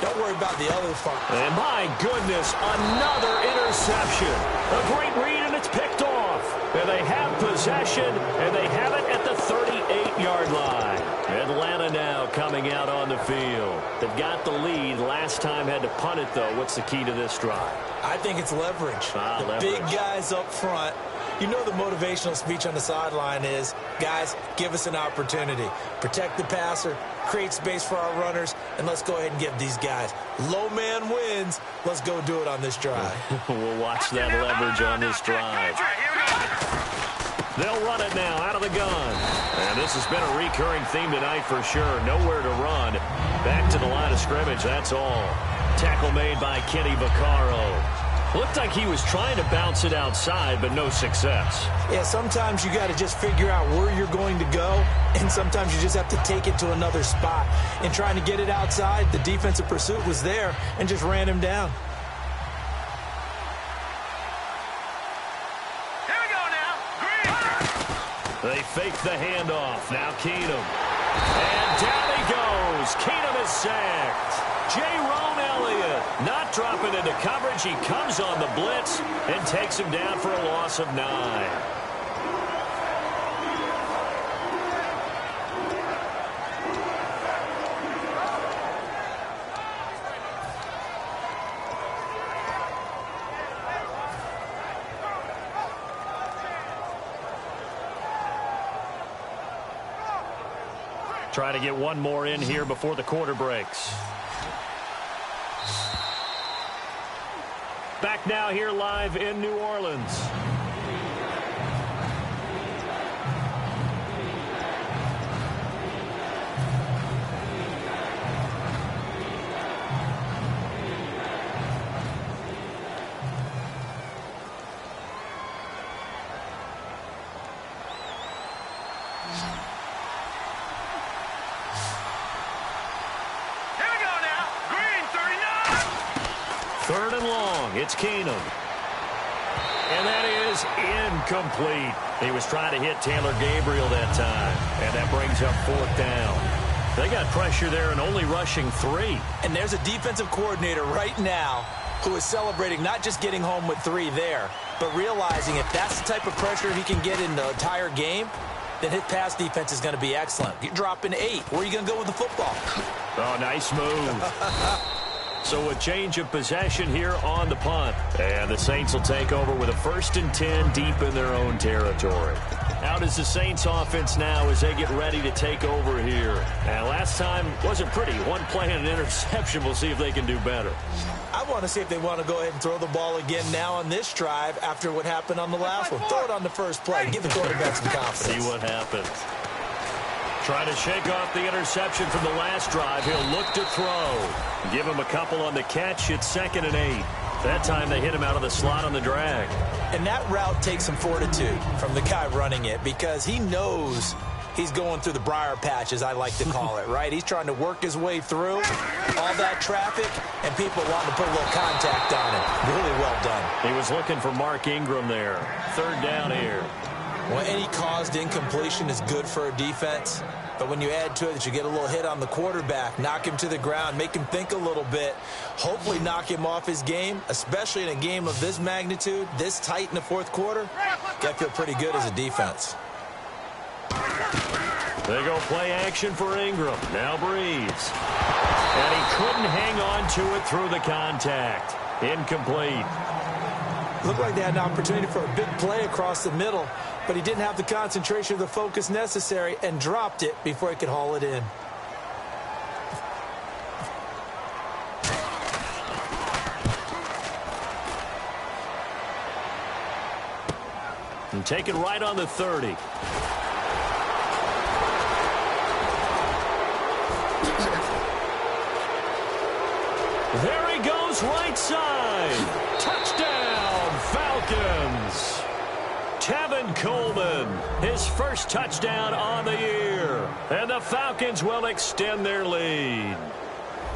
Don't worry about the other part. And my goodness, another interception. A great read, and it's picked off. And they have possession, and they have it at the 38-yard line. Atlanta now coming out on the field. They've got the lead. Last time had to punt it, though. What's the key to this drive? I think it's leverage. Leverage. Big guys up front. You know the motivational speech on the sideline is, guys, give us an opportunity. Protect the passer, create space for our runners, and let's go ahead and give these guys. Low man wins. Let's go do it on this drive. We'll watch that leverage on this drive. They'll run it now out of the gun. And this has been a recurring theme tonight for sure. Nowhere to run. Back to the line of scrimmage, that's all. Tackle made by Kenny Vaccaro. Looked like he was trying to bounce it outside, but no success. Yeah, sometimes you got to just figure out where you're going to go, and sometimes you just have to take it to another spot. In trying to get it outside, the defensive pursuit was there and just ran him down. Here we go now. Green. They fake the handoff. Now Keenum. And down he goes. Keenum is sacked. Jerome Elliott not dropping into coverage. He comes on the blitz and takes him down for a loss of 9. Try to get one more in here before the quarter breaks. Back now here live in New Orleans. Third and long. It's Keenum. And that is incomplete. He was trying to hit Taylor Gabriel that time. And that brings up 4th down. They got pressure there and only rushing 3. And there's a defensive coordinator right now who is celebrating not just getting home with 3 there, but realizing if that's the type of pressure he can get in the entire game, then his pass defense is going to be excellent. You're dropping 8. Where are you going to go with the football? Oh, nice move. So a change of possession here on the punt. And the Saints will take over with a 1st and 10 deep in their own territory. Out is the Saints offense now as they get ready to take over here. And last time wasn't pretty. One play and an interception. We'll see if they can do better. I want to see if they want to go ahead and throw the ball again now on this drive after what happened on the last one. Throw it on the first play. Give the quarterback some confidence. See what happens. Trying to shake off the interception from the last drive. He'll look to throw. Give him a couple on the catch. It's 2nd and 8. That time they hit him out of the slot on the drag. And that route takes some fortitude from the guy running it because he knows he's going through the briar patch, as I like to call it, right? He's trying to work his way through all that traffic, and people want to put a little contact on him. Really well done. He was looking for Mark Ingram there. 3rd down here. Well, any caused incompletion is good for a defense. But when you add to it that you get a little hit on the quarterback, knock him to the ground, make him think a little bit, hopefully knock him off his game, especially in a game of this magnitude, this tight in the 4th quarter, got to feel pretty good as a defense. They go play action for Ingram. Now Breeze. And he couldn't hang on to it through the contact. Incomplete. Looked like they had an opportunity for a big play across the middle. but he didn't have the concentration or the focus necessary and dropped it before he could haul it in. And take it right on the 30. There he goes, right side. Touchdown, Falcons. Tevin Coleman, his first touchdown on the year. And the Falcons will extend their lead.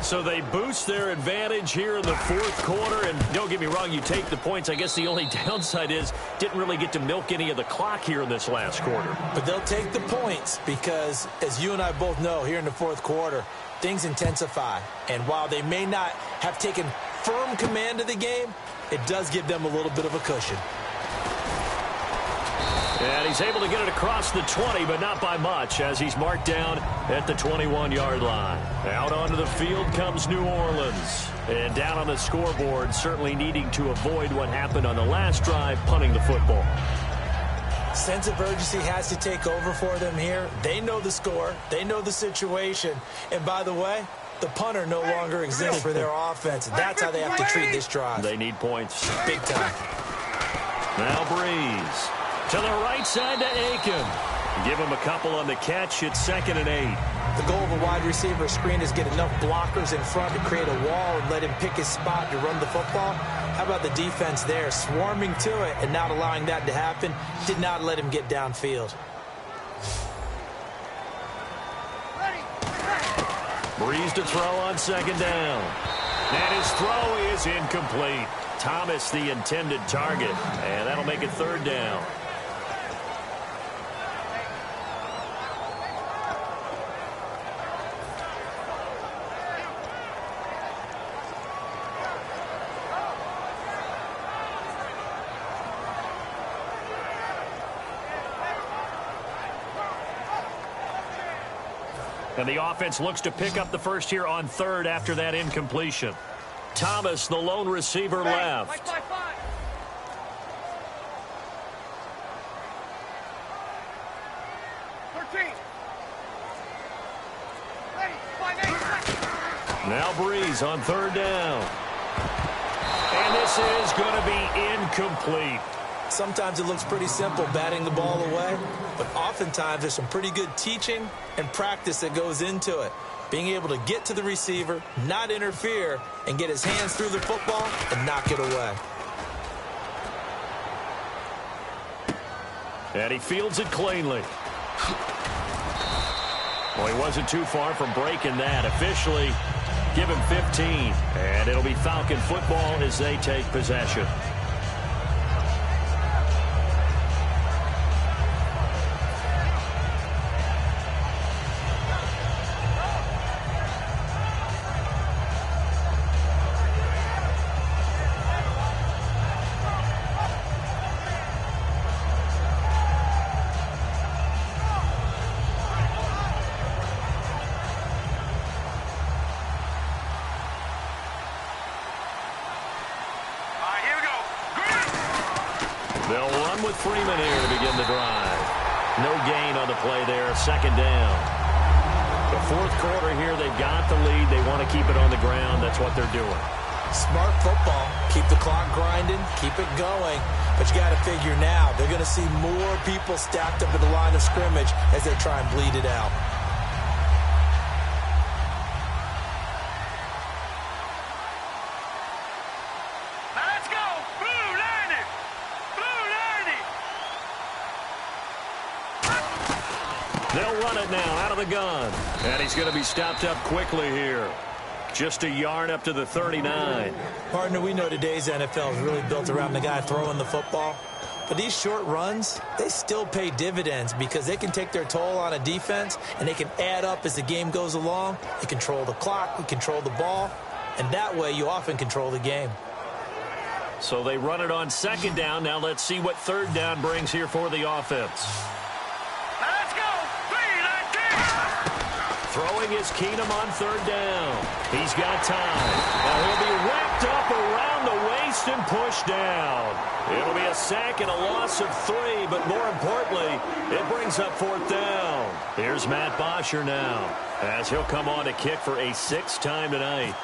So they boost their advantage here in the fourth quarter. And don't get me wrong, you take the points. I guess the only downside is didn't really get to milk any of the clock here in this last quarter. But they'll take the points because, as you and I both know, here in the fourth quarter, things intensify. And while they may not have taken firm command of the game, it does give them a little bit of a cushion. And he's able to get it across the 20, but not by much, as he's marked down at the 21-yard line. Out onto the field comes New Orleans. And down on the scoreboard, certainly needing to avoid what happened on the last drive, punting the football. Sense of urgency has to take over for them here. They know the score. They know the situation. And by the way, the punter no longer exists for their offense. That's how they have to treat this drive. They need points. Big time. Now Breeze. To the right side to Aiken. Give him a couple on the catch. It's 2nd and 8. The goal of a wide receiver screen is get enough blockers in front to create a wall and let him pick his spot to run the football. How about the defense there? Swarming to it and not allowing that to happen. Did not let him get downfield. Breeze to throw on 2nd down. And his throw is incomplete. Thomas the intended target. And that'll make it 3rd down. And the offense looks to pick up the first here on 3rd after that incompletion. Thomas, the lone receiver, left. Now Breeze on 3rd down. And this is going to be incomplete. Sometimes it looks pretty simple batting the ball away, but oftentimes there's some pretty good teaching and practice that goes into it. Being able to get to the receiver, not interfere, and get his hands through the football and knock it away. And he fields it cleanly. Well, he wasn't too far from breaking that. Officially, give him 15. And it'll be Falcon football as they take possession. They'll run with Freeman here to begin the drive. No gain on the play there, 2nd down. The fourth quarter here, they've got the lead. They want to keep it on the ground. That's what they're doing. Smart football. Keep the clock grinding. Keep it going. But you got to figure now, they're going to see more people stacked up at the line of scrimmage as they try and bleed it out. They'll run it now out of the gun. And he's going to be stopped up quickly here. Just a yard up to the 39. Partner, we know today's NFL is really built around the guy throwing the football. But these short runs, they still pay dividends because they can take their toll on a defense and they can add up as the game goes along. They control the clock, they control the ball, and that way you often control the game. So they run it on 2nd down. Now let's see what 3rd down brings here for the offense. Throwing is Keenum on 3rd down. He's got time. Now he'll be wrapped up around the waist released and pushed down. It'll be a sack and a loss of 3, but more importantly, it brings up 4th down. Here's Matt Bosher now, as he'll come on to kick for a 6th time tonight.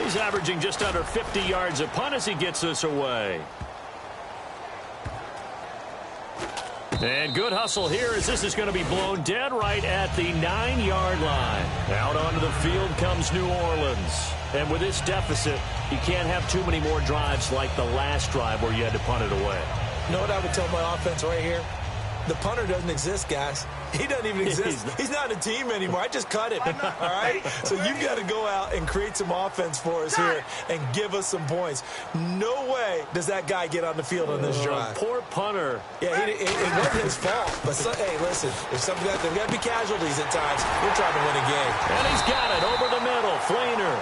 He's averaging just under 50 yards a punt as he gets this away. And good hustle here as this is going to be blown dead right at the 9-yard line. Out onto the field comes New Orleans. And with this deficit, you can't have too many more drives like the last drive where you had to punt it away. You know what I would tell my offense right here? The punter doesn't exist, guys. He doesn't even exist. He's not a team anymore. I just cut it, all right? So you've got to go out and create some offense for us here and give us some points. No way does that guy get on the field on this drive. Poor punter. Yeah, it wasn't his fault. But, hey, listen, there's got to be casualties at times. We're trying to win a game. And he's got it over the middle. Flainer.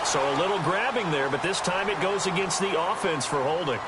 So a little grabbing there, but this time it goes against the offense for holding.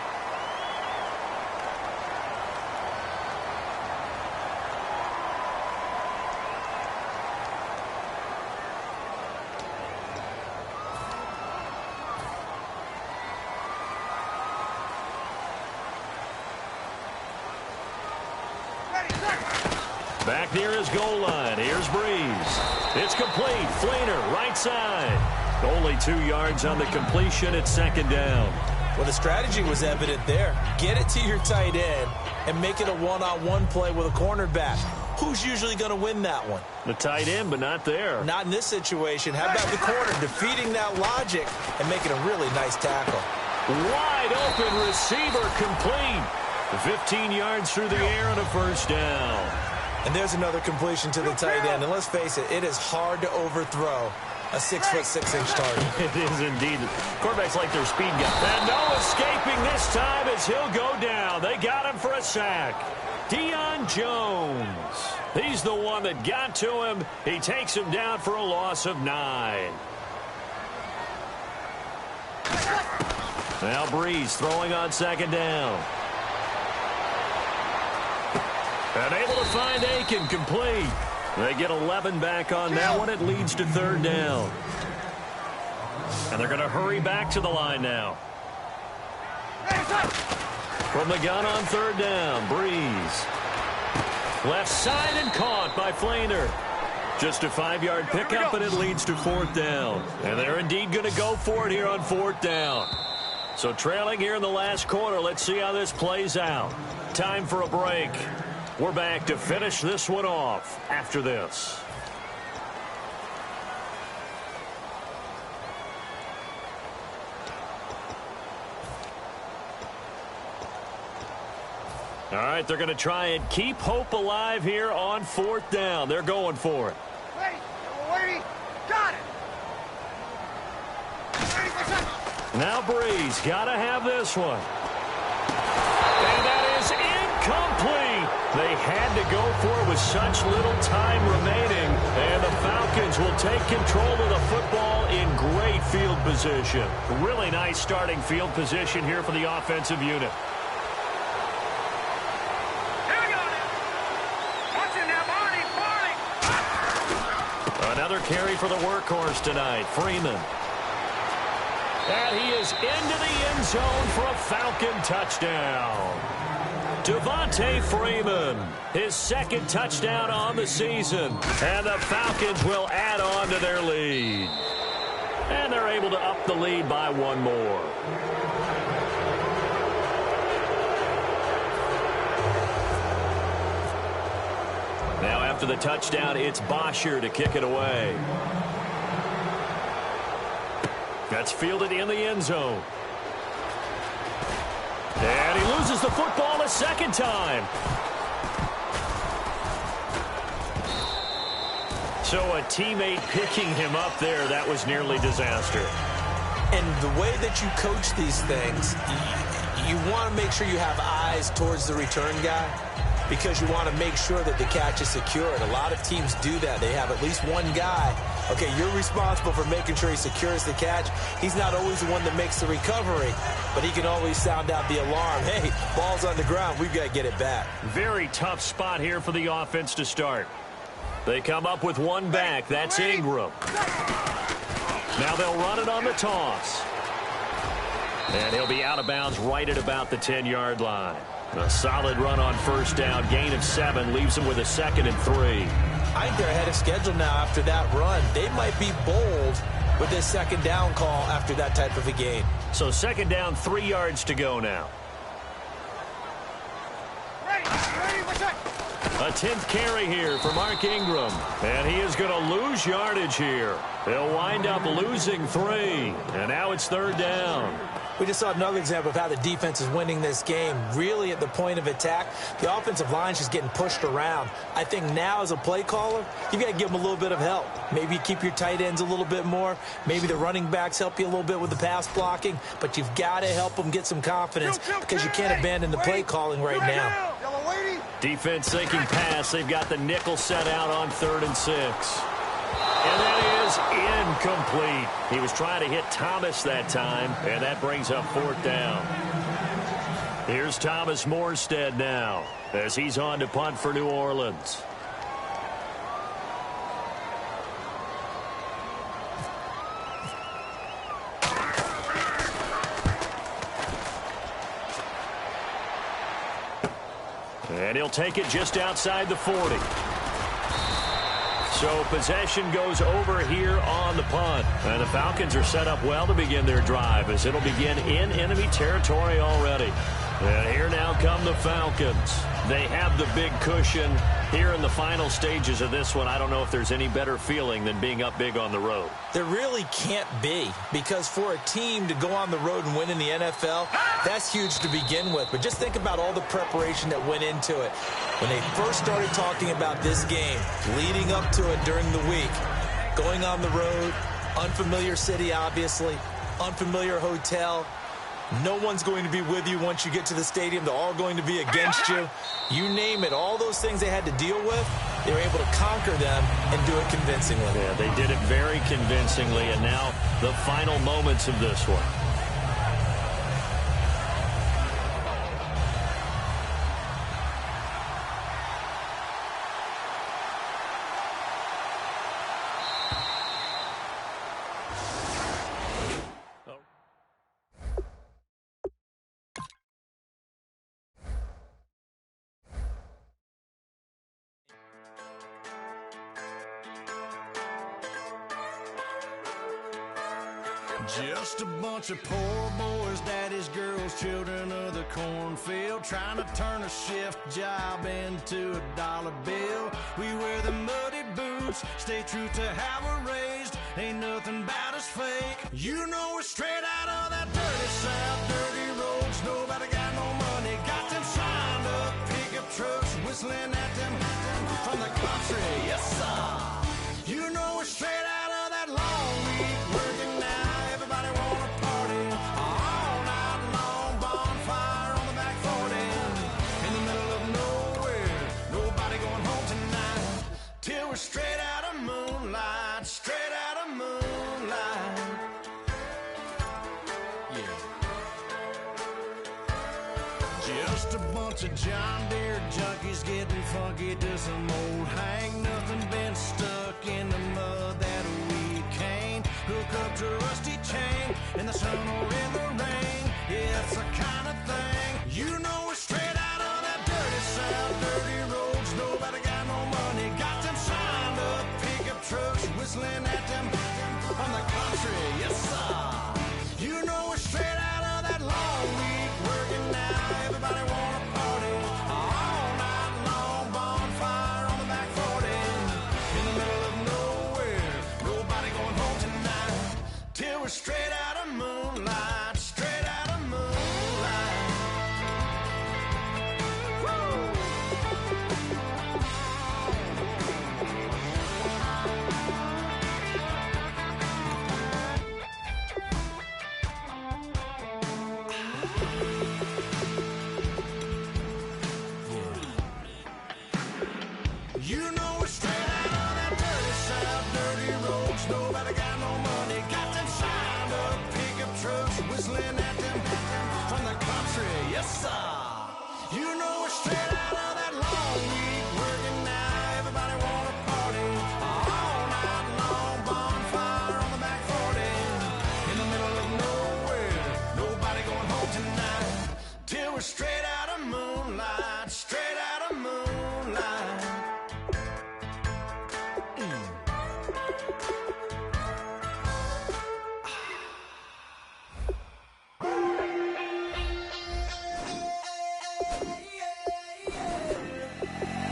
Back near his goal line. Here's Breeze. It's complete. Flainer, right side. Only 2 yards on the completion. It's 2nd down. Well, the strategy was evident there. Get it to your tight end and make it a one-on-one play with a cornerback. Who's usually going to win that one? The tight end, but not there. Not in this situation. How about the corner defeating that logic and making a really nice tackle? Wide open receiver complete. 15 yards through the air and a 1st down. And there's another completion to the tight end. And let's face it, it is hard to overthrow a 6'6" target. It is indeed. Quarterbacks like their speed guy. And no escaping this time as he'll go down. They got him for a sack. Deion Jones. He's the one that got to him. He takes him down for a loss of 9. Now Breeze throwing on 2nd down. And able to find Aiken complete. They get 11 back on that one. It leads to 3rd down. And they're going to hurry back to the line now. From the gun on 3rd down, Breeze. Left side and caught by Flainer. Just a 5-yard pickup, and it leads to 4th down. And they're indeed going to go for it here on 4th down. So trailing here in the last quarter. Let's see how this plays out. Time for a break. We're back to finish this one off after this. All right, they're going to try and keep hope alive here on 4th down. They're going for it. Wait, got it. Now Breeze, got to have this one. And that is incomplete. They had to go for it with such little time remaining. And the Falcons will take control of the football in great field position. Really nice starting field position here for the offensive unit. Here we go. Watch him now, Barney. Another carry for the workhorse tonight, Freeman. And he is into the end zone for a Falcon touchdown. Devontae Freeman, his 2nd touchdown on the season. And the Falcons will add on to their lead. And they're able to up the lead by 1 more. Now after the touchdown, it's Bosher to kick it away. That's fielded in the end zone. And he loses the football a 2nd time. So a teammate picking him up there, that was nearly disaster. And the way that you coach these things, you want to make sure you have eyes towards the return guy because you want to make sure that the catch is secured. A lot of teams do that. They have at least one guy. Okay, you're responsible for making sure he secures the catch. He's not always the one that makes the recovery, but he can always sound out the alarm. Hey, ball's on the ground. We've got to get it back. Very tough spot here for the offense to start. They come up with one back. That's Ingram. Now they'll run it on the toss. And he'll be out of bounds right at about the 10-yard line. A solid run on first down. Gain of 7 leaves them with a 2nd and 3. I think they're ahead of schedule now after that run. They might be bold with this 2nd down call after that type of a gain. So 2nd down, 3 yards to go now. A 10th carry here for Mark Ingram. And he is going to lose yardage here. They'll wind up losing 3. And now it's 3rd down. We just saw another example of how the defense is winning this game. Really at the point of attack, the offensive line's just getting pushed around. I think now as a play caller, you've got to give them a little bit of help. Maybe you keep your tight ends a little bit more. Maybe the running backs help you a little bit with the pass blocking. But you've got to help them get some confidence because you can't abandon the play calling right now. Defense thinking pass. They've got the nickel set out on 3rd and 6. And that is incomplete. He was trying to hit Thomas that time, and that brings up 4th down. Here's Thomas Morstead now as he's on to punt for New Orleans. And he'll take it just outside the 40. So possession goes over here on the punt. And the Falcons are set up well to begin their drive as it'll begin in enemy territory already. And here now come the Falcons. They have the big cushion here in the final stages of this one. I don't know if there's any better feeling than being up big on the road. There really can't be, because for a team to go on the road and win in the NFL, that's huge to begin with. But just think about all the preparation that went into it. When they first started talking about this game, leading up to it during the week, going on the road, unfamiliar city obviously, unfamiliar hotel, no one's going to be with you once you get to the stadium. They're all going to be against you. You name it. All those things they had to deal with, they were able to conquer them and do it convincingly. Yeah, they did it very convincingly, and now the final moments of this one. Just a bunch of poor boys, daddies, girls, children of the cornfield, trying to turn a shift job into a dollar bill. We wear the muddy boots, stay true to how we're raised. Ain't nothing about us fake. You know we're straight out of that dirty south, dirty roads. Nobody got no money, got them signed up pickup trucks, whistling at them from the country. Yes, sir. You know we're straight out of that long week, working now. Everybody wanna party all night long, bonfire on the back 40, in the middle of nowhere, nobody going home tonight, till we're straight out of moonlight, straight out of moonlight, yeah. Just a bunch of John Deere junkies getting funky to some old hang, nothing been stuck in the mud that we can't hook up to a rusty chain in the sun or in the rain. Yeah, it's the kind of thing. You know we're straight out of that dirty south, dirty roads. Nobody got no money, got them signed up pickup trucks, whistling at them from the country. Yes, sir. You know we're straight out of that long week, working now. Everybody wanna party all night long, bonfire on the back 40, in the middle of nowhere, nobody going home tonight, till we're straight out of moonlight, straight out of moonlight. Woo! You know we're straight out of that dirty south, dirty roads. Nobody got no money, got them signed up pickup trucks, whistling at them from the country. Yes, sir. You know we're straight out of that long week, working now. Everybody wanna party all night long, bonfire on the back 40, straight out of moonlight, straight out of moonlight.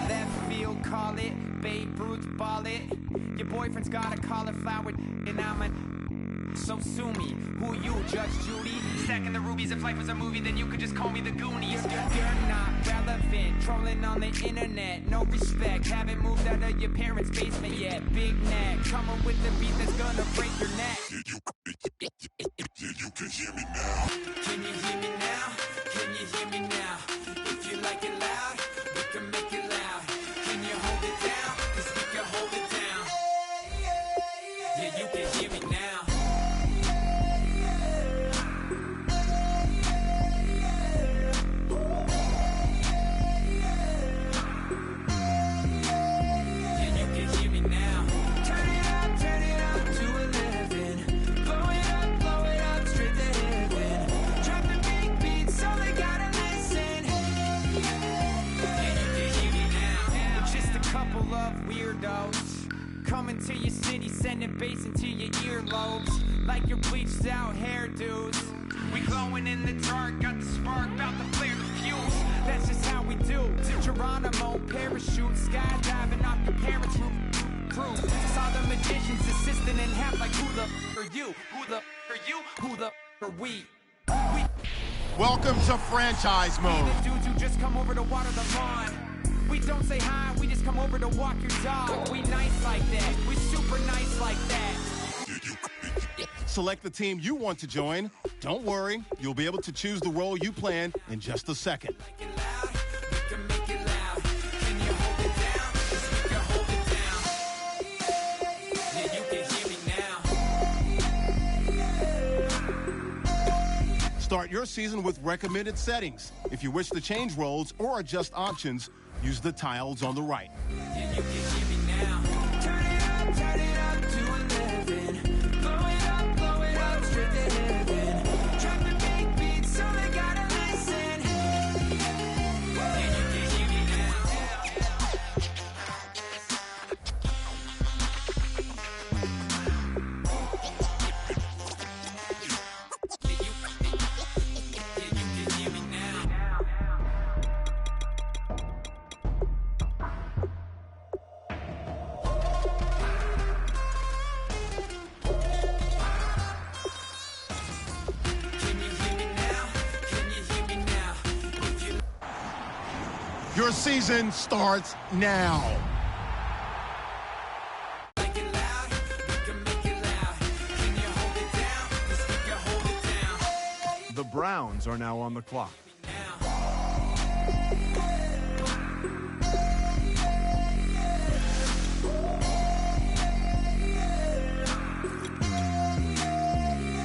Left field, call it. Babe Ruth, ball it. Your boyfriend's got a cauliflower, and I'm a. So sue me. Who you, Judge Judy? Stacking the rubies. If life was a movie, then you could just call me the Goonies. You're not relevant. Trolling on the internet. No respect. Haven't moved out of your parents' basement yet. Big neck. Coming with the beat that's gonna break your neck. You can hear me now. Can you hear me now? Can you hear me now? If you like it loud, we can make it loud. Can you hold it down? 'Cause we can hold it down. Yeah, you can hear me now. Yeah, you can hear me now. Turn it up to 11. Blow it up straight to heaven. Drop the big beats so they gotta listen. Yeah, you can hear me now. We're just a couple of weirdos coming to your city, sending bass into your earlobes like your bleached out hairdos. We glowing in the dark, got the spark, about to flare the fuse. That's just how we do. To Geronimo, parachute, skydiving off your parents' roof. Crew saw the magician's assistant in half like who the are you? Who the are you? Who the are we? Welcome to franchise mode. The dudes who just come over to water the lawn. We don't say hi, we just come over to walk your dog. We nice like that, we super nice like that. Select the team you want to join. Don't worry, you'll be able to choose the role you plan in just a second. Make it loud, we can make it loud. Can you hold it down? 'Cause we can hold it down. Yeah, you can hear me now. Start your season with recommended settings. If you wish to change roles or adjust options, use the tiles on the right. Yeah, you can hear me now. Turn it up to 11. Blow it up straight to heaven. Drop the big beats so they gotta listen. Yeah, you can hear me now. Yeah, you can hear me now. Can you hear me now? Can you hear me now? If you Your season starts now. like it loud, we can make it loud. Can you hold it down? 'Cause we can hold it down. The Browns are now on the clock. Now.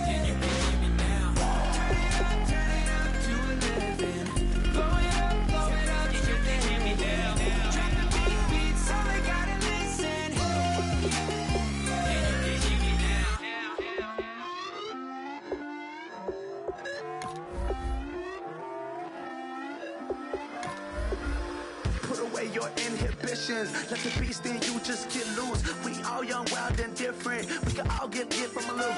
Yeah, you can hear me now. Turn it up to 11. Blow it up straight to hear me now. Drop the big beats so they gotta listen. Yeah, you can hear me now. Put away your inhibitions. Let the beast in you just get loose. We all young, wild, and different. We can all get from a little.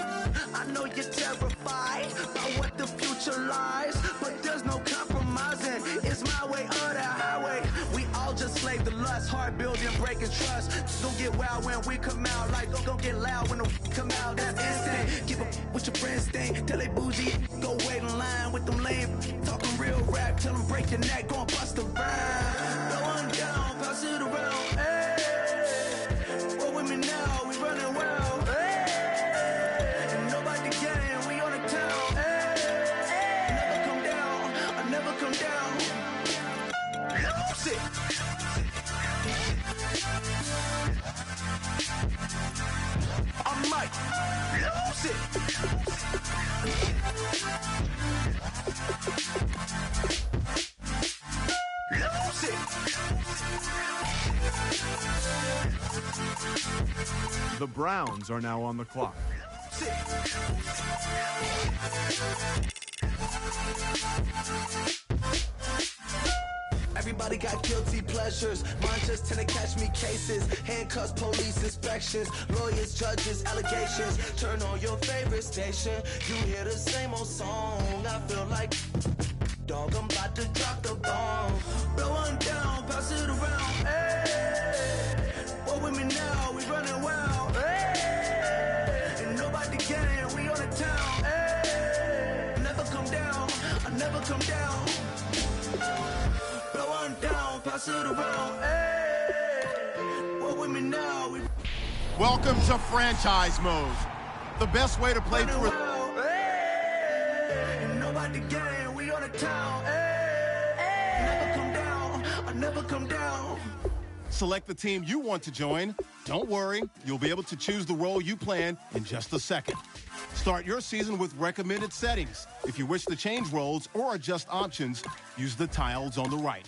I know you're terrified by what the future lies, but there's no compromising. It's my way or the highway. We all just slave the lust, heart building, breaking trust. Don't get wild when we come out. Like don't get loud when the come out. That's instant. Give up with your friends thing. Tell they bougie, go wait in line with them lame. Talking real rap, tell them break your neck, go and bust a rhyme. No one down, pass it around. Hey, roll with me now, we running wild. Hey, and nobody can, we on the town. Hey, never come down, I never come down. Lose it. I'm Mike, lose it. Lose it. The Browns are now on the clock. Lose it. Everybody got guilty pleasures. Mine just tend to catch me cases. Handcuffs, police inspections, lawyers, judges, allegations. Turn on your favorite station. You hear the same old song. I feel like, dog, I'm about to drop the bomb. Blow one down, pass it around. Hey, what with me now? We running wild. Hey, and nobody can. We on the town. Hey, never come down. I never come down. Blow one down, pass it around. Hey, what with me now? We Welcome to franchise mode. The best way to play through it. Hey, nobody can. We on the town. Hey, never come down. I never come down. Select the team you want to join. Don't worry, you'll be able to choose the role you plan in just a second. Start your season with recommended settings. If you wish to change roles or adjust options, use the tiles on the right.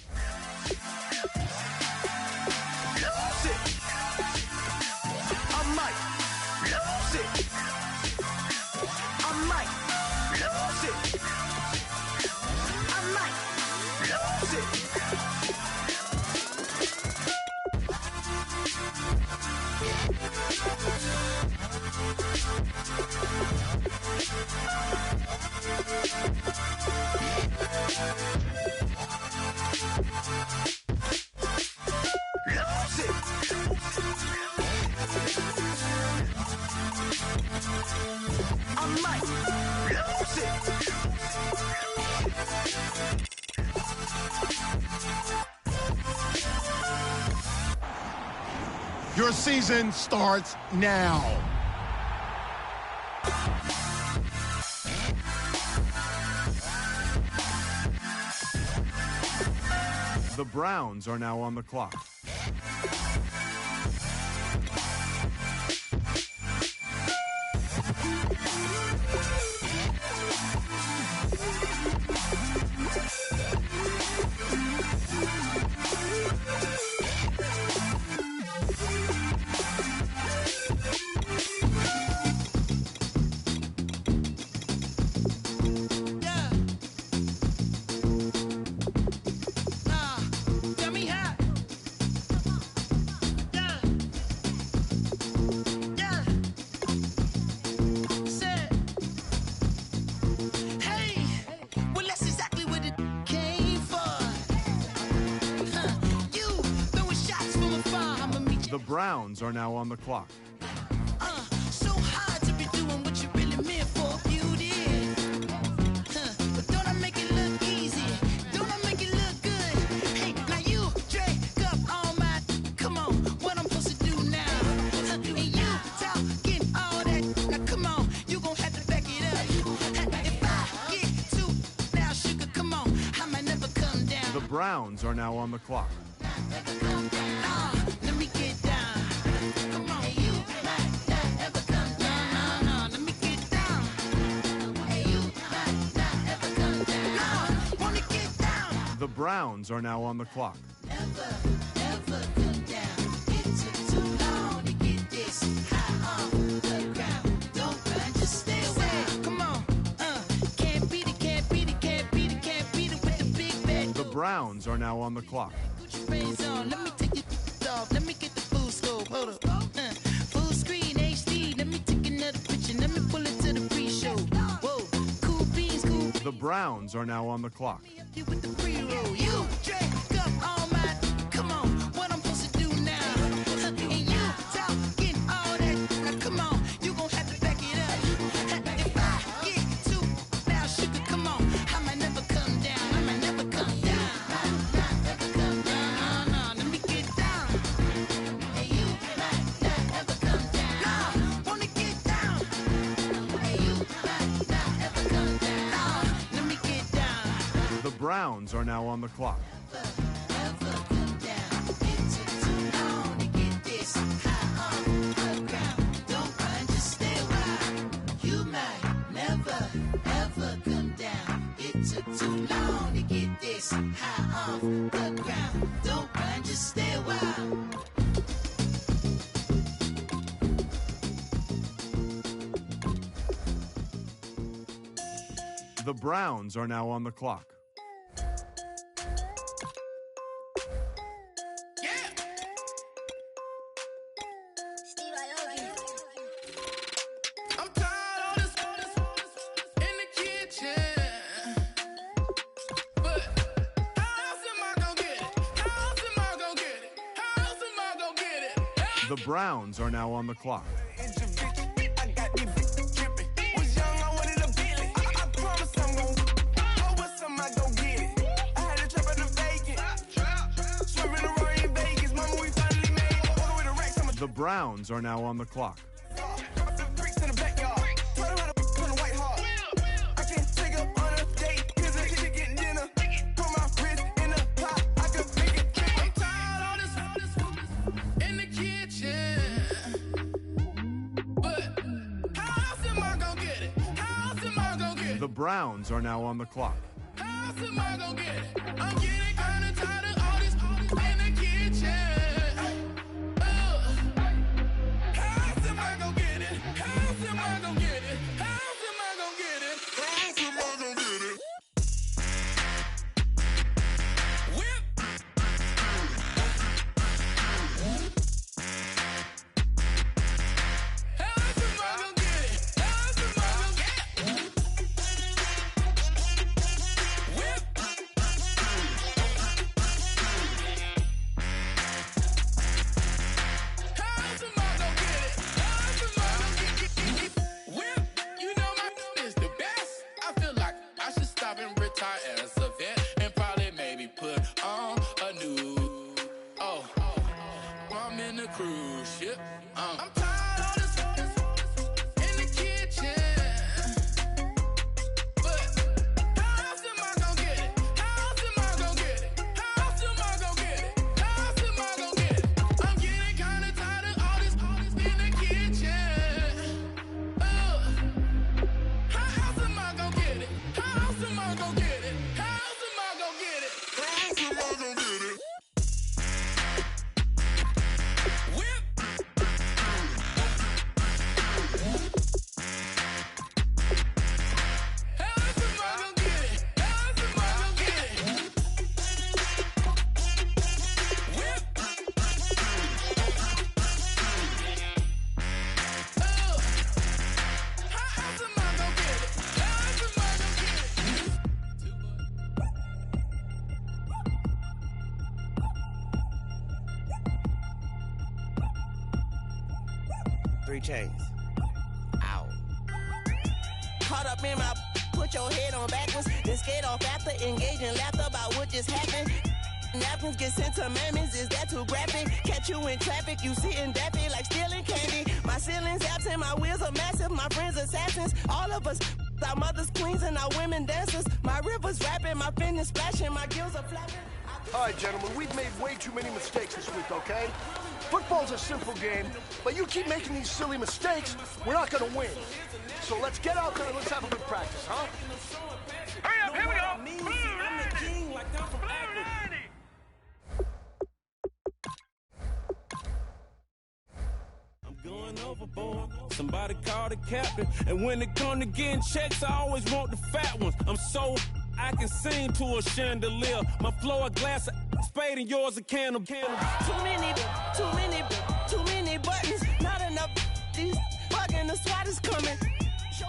Your season starts now. The Browns are now on the clock. The Browns are now on the clock. So hard to be doing what you really meant for, beauty. But don't I make it look easy? Don't I make it look good? Hey, now you drink up all my, come on, what I'm supposed to do now? And you talking all that, now come on, you gon' have to back it up. If I get too, now sugar, come on, I might never come down. The Browns are now on the clock. Let me get down. Come on, you might not ever come down. No, let me get down. Hey, you might not ever come down. No, wanna get down. The Browns are now on the clock. Ever come down. It took too long to get this high off the ground. Don't run, just stay away. Come on, can't beat it, can't beat it, can't beat it, can't beat it with the big bad. The Browns are now on the clock. Rains on. Let me take it off. Let me get the full scope. Hold up. Full screen HD. Let me take another picture. Let me pull it to the pre-show. Whoa, cool beans, cool. The Browns are now on the clock. You with the pre-roll. You drink up all my. Come on, what I'm supposed to do now? And you talking all that. Now come on, you gon' have to back it up. If I get too now, sugar, come on, I might never come down. I might never come down. The Browns are now on the clock. Too long to get this high off the ground. Don't run, just stay a while. The Browns are now on the clock. The Browns are now on the clock. The Browns are now on the clock. The Browns are now on the clock. Chains. Ow. Caught up in my, put your head on backwards, then skate off after, engage in laughter about what just happened. Napkins get sent to mammies, is that too graphic? Catch you in traffic, you sitting daffy like stealing candy. My ceiling's absent, my wheels are massive, my friends assassins. All of us, our mothers queens and our women dancers. My rivers rapping, my fingers splashing, my gills are flapping. All right, gentlemen, we've made way too many mistakes this week, okay? Football's a simple game, but you keep making these silly mistakes, we're not going to win. So let's get out there and let's have a good practice, huh? Hurry up, here we go. Blue 90. Blue 90. I'm going overboard. Somebody call the captain. And when it come to getting checks, I always want the fat ones. I'm so I can sing to a chandelier. My flow a glass of spade and yours a can of candle. Too many buttons. Not enough. These bugging, the SWAT is coming.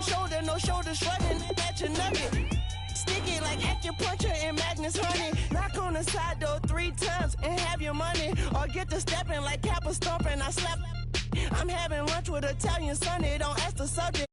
Shoulder, no shoulder shrugging at your nugget. Sticky like acupuncture and Magnus honey. Knock on the side door 3 times and have your money. Or get to stepping like Kappa stomping. I slap. I'm having lunch with Italian Sunday. Don't ask the subject.